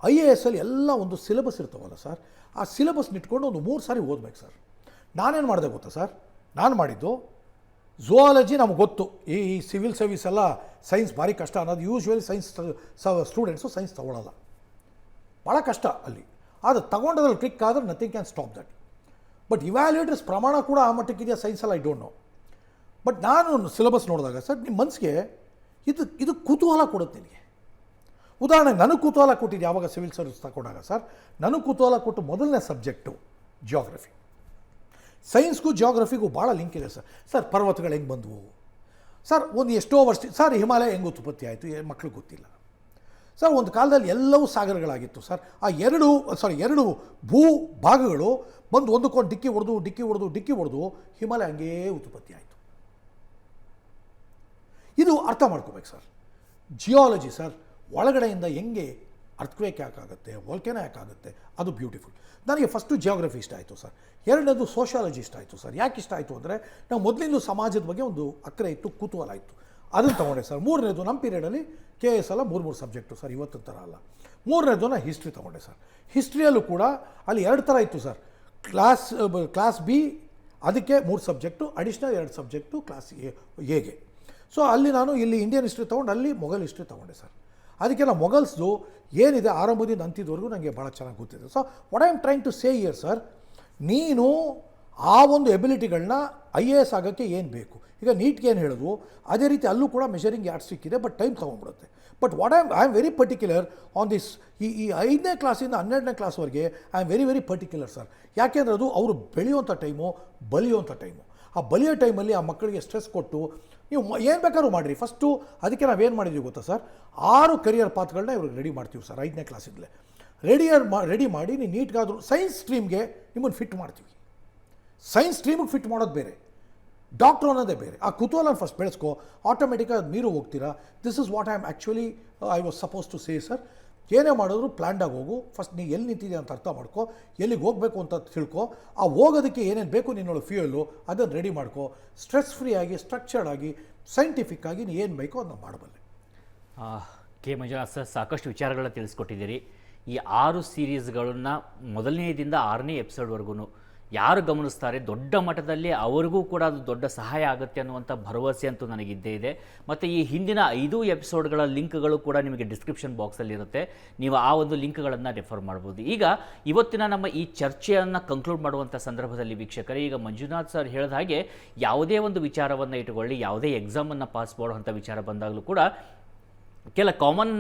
IAS ಅಲ್ಲಿ ಎಲ್ಲ ಒಂದು ಸಿಲೆಬಸ್ ಇರ್ತಾವಲ್ಲ ಸರ್, ಆ ಸಿಲೆಬಸ್ನ ಇಟ್ಕೊಂಡು ಒಂದು 3 ಸಾರಿ ಓದ್ಬೇಕು ಸರ್. ನಾನೇನು ಮಾಡಿದೆ ಗೊತ್ತಾ ಸರ್, ನಾನು ಮಾಡಿದ್ದು ಝುವಾಲಜಿ ನಮ್ಗೆ ಗೊತ್ತು, ಈ ಸಿವಿಲ್ ಸರ್ವಿಸ್ ಎಲ್ಲ ಸೈನ್ಸ್ ಭಾರಿ ಕಷ್ಟ ಅನ್ನೋದು. ಯೂಶ್ವಲಿ ಸೈನ್ಸ್ ಸ್ಟೂಡೆಂಟ್ಸು ಸೈನ್ಸ್ ತೊಗೊಳ್ಳಲ್ಲ, ಭಾಳ ಕಷ್ಟ ಅಲ್ಲಿ. ಆದರೆ ತಗೊಂಡದ್ರಲ್ಲಿ ಕ್ಲಿಕ್ ಆದರೆ nothing can stop that. But evaluators ಪ್ರಮಾಣ ಕೂಡ ಆ ಮಟ್ಟಕ್ಕಿದೆಯಾ ಸೈನ್ಸಲ್ಲಿ, ಐ ಡೋಂಟ್ ನೋ. ಬಟ್ ನಾನು ಸಿಲೆಬಸ್ ನೋಡಿದಾಗ ಸರ್, ನಿಮ್ಮ ಮನಸ್ಸಿಗೆ ಇದು ಕುತೂಹಲ ಕೊಡುತ್ತೆ ನಿನಗೆ. ಉದಾಹರಣೆಗೆ ನನಗೆ ಕುತೂಹಲ ಕೊಟ್ಟಿದ್ದು ಯಾವಾಗ ಸಿವಿಲ್ ಸರ್ವಿಸ್ ತಗೊಂಡಾಗ ಸರ್, ನನಗೆ ಕುತೂಹಲ ಕೊಟ್ಟು ಮೊದಲನೇ ಸಬ್ಜೆಕ್ಟು ಜಿಯೋಗ್ರಫಿ. ಸೈನ್ಸ್ಗೂ ಜಿಯೋಗ್ರಫಿಗೂ ಭಾಳ ಲಿಂಕ್ ಇದೆ ಸರ್. ಸರ್ ಪರ್ವತಗಳು ಹೆಂಗೆ ಬಂದವು ಸರ್, ಒಂದು ಎಷ್ಟೋ ವರ್ಷ ಸರ್, ಹಿಮಾಲಯ ಹೆಂಗೆ ಉತ್ಪತ್ತಿ ಆಯಿತು ಮಕ್ಳಿಗೆ ಗೊತ್ತಿಲ್ಲ ಸರ್. ಒಂದು ಕಾಲದಲ್ಲಿ ಎಲ್ಲವೂ ಸಾಗರಗಳಾಗಿತ್ತು ಸರ್. ಆ ಎರಡು ಭೂ ಭಾಗಗಳು ಬಂದು ಒಂದಕ್ಕೊಂದು ಡಿಕ್ಕಿ ಹೊಡೆದು ಹಿಮಾಲಯ ಹಂಗೇ ಉತ್ಪತ್ತಿ ಆಯಿತು. ಇದು ಅರ್ಥ ಮಾಡ್ಕೋಬೇಕು ಸರ್. ಜಿಯಾಲಜಿ ಸರ್, ಒಳಗಡೆಯಿಂದ ಹೆಂಗೆ ಅರ್ಥಕ್ವೇಕ್ ಯಾಕಾಗುತ್ತೆ, ವೋಲ್ಕೆನೋ ಯಾಕಾಗುತ್ತೆ, ಅದು ಬ್ಯೂಟಿಫುಲ್. ನನಗೆ ಫಸ್ಟು ಜಿಯೋಗ್ರಫಿ ಇಷ್ಟ ಆಯಿತು ಸರ್. ಎರಡನೇದು ಸೋಷಿಯಾಲಜಿ ಇಷ್ಟ ಆಯಿತು ಸರ್. ಯಾಕೆ ಇಷ್ಟ ಆಯಿತು ಅಂದರೆ, ನಾವು ಮೊದಲಿಂದ ಸಮಾಜದ ಬಗ್ಗೆ ಒಂದು ಅಕ್ಕರೆ ಇತ್ತು, ಕುತೂಹಲ ಇತ್ತು, ಅದನ್ನು ತೊಗೊಂಡೆ ಸರ್. ಮೂರನೇದು ನಮ್ಮ ಪೀರಿಯಡಲ್ಲಿ KS ಎಲ್ಲ 3 ಸಬ್ಜೆಕ್ಟು ಸರ್, ಇವತ್ತಿನ ಥರ ಅಲ್ಲ. ಮೂರನೇದು ನಾನು ಹಿಸ್ಟ್ರಿ ತೊಗೊಂಡೆ ಸರ್. ಹಿಸ್ಟ್ರಿಯಲ್ಲೂ ಕೂಡ ಅಲ್ಲಿ 2 ಥರ ಇತ್ತು ಸರ್. ಕ್ಲಾಸ್ B ಅದಕ್ಕೆ 3 ಸಬ್ಜೆಕ್ಟು, ಅಡಿಷ್ನಲ್ 2 ಸಬ್ಜೆಕ್ಟು ಕ್ಲಾಸ್ Aಗೆ. ಸೊ ಅಲ್ಲಿ ನಾನು ಇಲ್ಲಿ ಇಂಡಿಯನ್ ಹಿಸ್ಟ್ರಿ ತೊಗೊಂಡು ಅಲ್ಲಿ ಮೊಘಲ್ ಹಿಸ್ಟ್ರಿ ತೊಗೊಂಡೆ ಸರ್. ಅದಕ್ಕೆ ನಾವು ಮೊಘಲ್ಸ್ದು ಏನಿದೆ ಆರಂಭದಿಂದ ಅಂತಿದ್ದವರೆಗೂ ನನಗೆ ಭಾಳ ಚೆನ್ನಾಗಿ ಗೊತ್ತಿದೆ. So what I am trying to say here sir, ನೀನು ಆ ಒಂದು ಎಬಿಲಿಟಿಗಳನ್ನ IAS ಆಗೋಕ್ಕೆ ಏನು ಬೇಕು, ಈಗ ನೀಟ್ಗೆ ಏನು ಹೇಳಿದ್ವು ಅದೇ ರೀತಿ ಅಲ್ಲೂ ಕೂಡ ಮೆಷರಿಂಗ್ ಯಾರ್ಡ್ ಸಿಕ್ಕಿದೆ, ಬಟ್ ಟೈಮ್ ತೊಗೊಂಡ್ಬಿಡುತ್ತೆ. But what I am very particular on this. ಈ 5ನೇ ಕ್ಲಾಸಿಂದ 12ನೇ ಕ್ಲಾಸ್ವರೆಗೆ I am very particular sir. ಯಾಕೆಂದರೆ ಅದು ಅವರು ಬೆಳೆಯುವಂಥ ಟೈಮು, ಬಲಿಯುವಂಥ ಟೈಮು. ಆ ಬಲಿಯೋ ಟೈಮಲ್ಲಿ ಆ ಮಕ್ಕಳಿಗೆ ಸ್ಟ್ರೆಸ್ ಕೊಟ್ಟು ನೀವು ಏನು ಬೇಕಾದ್ರೂ ಮಾಡಿರಿ. ಫಸ್ಟು ಅದಕ್ಕೆ ನಾವೇನು ಮಾಡಿದ್ವಿ ಗೊತ್ತಾ ಸರ್, 6 ಕರಿಯರ್ ಪಾತ್ಗಳನ್ನ ಇವ್ರಿಗೆ ರೆಡಿ ಮಾಡ್ತೀವಿ ಸರ್ 5ನೇ ಕ್ಲಾಸಿಂದಲೇ. ರೆಡಿ ಮಾಡಿ ನೀವು ನೀಟ್ಗಾದರೂ ಸೈನ್ಸ್ ಸ್ಟ್ರೀಮ್ಗೆ ನಿಮ್ಮನ್ನು ಫಿಟ್ ಮಾಡ್ತೀವಿ. ಸೈನ್ಸ್ ಸ್ಟ್ರೀಮಿಗೆ ಫಿಟ್ ಮಾಡೋದು ಬೇರೆ, ಡಾಕ್ಟ್ರು ಅನ್ನೋದೇ ಬೇರೆ. ಆ ಕುತೂಹಲ ಫಸ್ಟ್ ಬೆಳೆಸ್ಕೊ, ಆಟೋಮೆಟಿಕ್ಕಾಗಿ ಅದು ಮೀರು ಹೋಗ್ತೀರಾ. This is what I was suppose to say sir. ಏನೇ ಮಾಡಿದ್ರು ಪ್ಲ್ಯಾಂಡಾಗಿ ಹೋಗು. ಫಸ್ಟ್ ನೀ ಎಲ್ಲಿ ನಿಂತಿದೆ ಅಂತ ಅರ್ಥ ಮಾಡ್ಕೊ, ಎಲ್ಲಿಗೆ ಹೋಗಬೇಕು ಅಂತ ತಿಳ್ಕೊ, ಆ ಹೋಗೋದಕ್ಕೆ ಏನೇನು ಬೇಕು ನಿನ್ನೊಳಗೆ ಫ್ಯೂಯಲ್ಲು ಅದನ್ನು ರೆಡಿ ಮಾಡ್ಕೊ. ಸ್ಟ್ರೆಸ್ ಫ್ರೀ ಆಗಿ, ಸ್ಟ್ರಕ್ಚರ್ಡ್ ಆಗಿ, ಸೈಂಟಿಫಿಕ್ ಆಗಿ ನೀ ಏನು ಬೇಕೋ ಅದನ್ನು ಮಾಡಬಲ್ಲೆ. ಕೆ ಮಂಜುನಾಥ್ ಸರ್, ಸಾಕಷ್ಟು ವಿಚಾರಗಳನ್ನ ತಿಳಿಸ್ಕೊಟ್ಟಿದ್ದೀರಿ. ಈ 6 ಸೀರೀಸ್ಗಳನ್ನು ಮೊದಲನೇದಿಂದ 6ನೇ ಎಪಿಸೋಡ್ವರೆಗೂ ಯಾರು ಗಮನಿಸ್ತಾರೆ ದೊಡ್ಡ ಮಟ್ಟದಲ್ಲಿ ಅವರಿಗೂ ಕೂಡ ಅದು ದೊಡ್ಡ ಸಹಾಯ ಆಗುತ್ತೆ ಅನ್ನುವಂಥ ಭರವಸೆ ಅಂತೂ ನನಗಿದ್ದೇ ಇದೆ. ಮತ್ತು ಈ ಹಿಂದಿನ 5 ಎಪಿಸೋಡ್ಗಳ ಲಿಂಕ್ಗಳು ಕೂಡ ನಿಮಗೆ ಡಿಸ್ಕ್ರಿಪ್ಷನ್ ಬಾಕ್ಸಲ್ಲಿ ಇರುತ್ತೆ. ನೀವು ಆ ಒಂದು ಲಿಂಕ್ಗಳನ್ನು ರೆಫರ್ ಮಾಡ್ಬೋದು. ಈಗ ಇವತ್ತಿನ ನಮ್ಮ ಈ ಚರ್ಚೆಯನ್ನು ಕಂಕ್ಲೂಡ್ ಮಾಡುವಂಥ ಸಂದರ್ಭದಲ್ಲಿ ವೀಕ್ಷಕರೇ, ಈಗ ಮಂಜುನಾಥ್ ಸರ್ ಹೇಳಿದ ಹಾಗೆ ಯಾವುದೇ ಒಂದು ವಿಚಾರವನ್ನು ಇಟ್ಟುಕೊಳ್ಳಿ, ಯಾವುದೇ ಎಕ್ಸಾಮನ್ನು ಪಾಸ್ ಮಾಡುವಂಥ ವಿಚಾರ ಬಂದಾಗಲೂ ಕೂಡ ಕೆಲ ಕಾಮನ್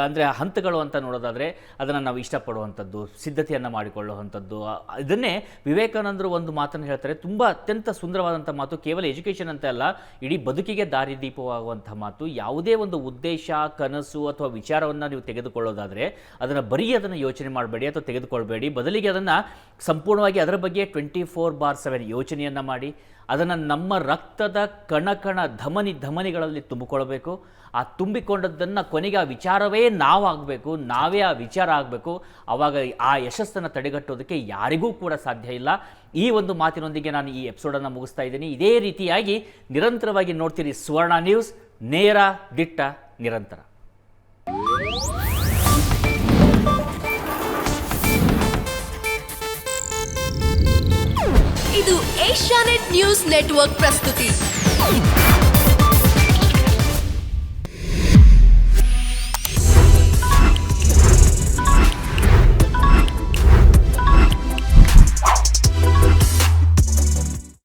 ಅಂದರೆ ಹಂತಗಳು ಅಂತ ನೋಡೋದಾದರೆ ಅದನ್ನು ನಾವು ಇಷ್ಟಪಡುವಂಥದ್ದು, ಸಿದ್ಧತೆಯನ್ನು ಮಾಡಿಕೊಳ್ಳುವಂಥದ್ದು. ಇದನ್ನೇ ವಿವೇಕಾನಂದರು ಒಂದು ಮಾತನ್ನು ಹೇಳ್ತಾರೆ, ತುಂಬ ಅತ್ಯಂತ ಸುಂದರವಾದಂಥ ಮಾತು. ಕೇವಲ ಎಜುಕೇಷನ್ ಅಂತ ಅಲ್ಲ, ಇಡೀ ಬದುಕಿಗೆ ದಾರಿದೀಪವಾಗುವಂಥ ಮಾತು. ಯಾವುದೇ ಒಂದು ಉದ್ದೇಶ, ಕನಸು ಅಥವಾ ವಿಚಾರವನ್ನು ನೀವು ತೆಗೆದುಕೊಳ್ಳೋದಾದರೆ ಅದನ್ನು ಬರೀ ಅದನ್ನು ಯೋಚನೆ ಮಾಡಬೇಡಿ ಅಥವಾ ತೆಗೆದುಕೊಳ್ಬೇಡಿ. ಬದಲಿಗೆ ಅದನ್ನು ಸಂಪೂರ್ಣವಾಗಿ ಅದರ ಬಗ್ಗೆ 24/7 ಯೋಚನೆಯನ್ನು ಮಾಡಿ ಅದನ್ನು ನಮ್ಮ ರಕ್ತದ ಕಣ ಧಮನಿಗಳಲ್ಲಿ ತುಂಬಿಕೊಳ್ಬೇಕು. ಆ ತುಂಬಿಕೊಂಡದ್ದನ್ನು ಕೊನೆಗೆ ಆ ವಿಚಾರವೇ ನಾವಾಗಬೇಕು, ನಾವೇ ಆ ವಿಚಾರ ಆಗಬೇಕು. ಆವಾಗ ಆ ಯಶಸ್ಸನ್ನು ತಡೆಗಟ್ಟೋದಕ್ಕೆ ಯಾರಿಗೂ ಕೂಡ ಸಾಧ್ಯ ಇಲ್ಲ. ಈ ಒಂದು ಮಾತಿನೊಂದಿಗೆ ನಾನು ಈ ಎಪಿಸೋಡನ್ನು ಮುಗಿಸ್ತಾ ಇದ್ದೀನಿ. ಇದೇ ರೀತಿಯಾಗಿ ನಿರಂತರವಾಗಿ ನೋಡ್ತೀರಿ ಸುವರ್ಣ ನ್ಯೂಸ್, ನೇರ, ದಿಟ್ಟ, ನಿರಂತರ. ಇದು ಏಷ್ಯಾನೆಟ್ ನ್ಯೂಸ್ ನೆಟ್ವರ್ಕ್ ಪ್ರಸ್ತುತಿ.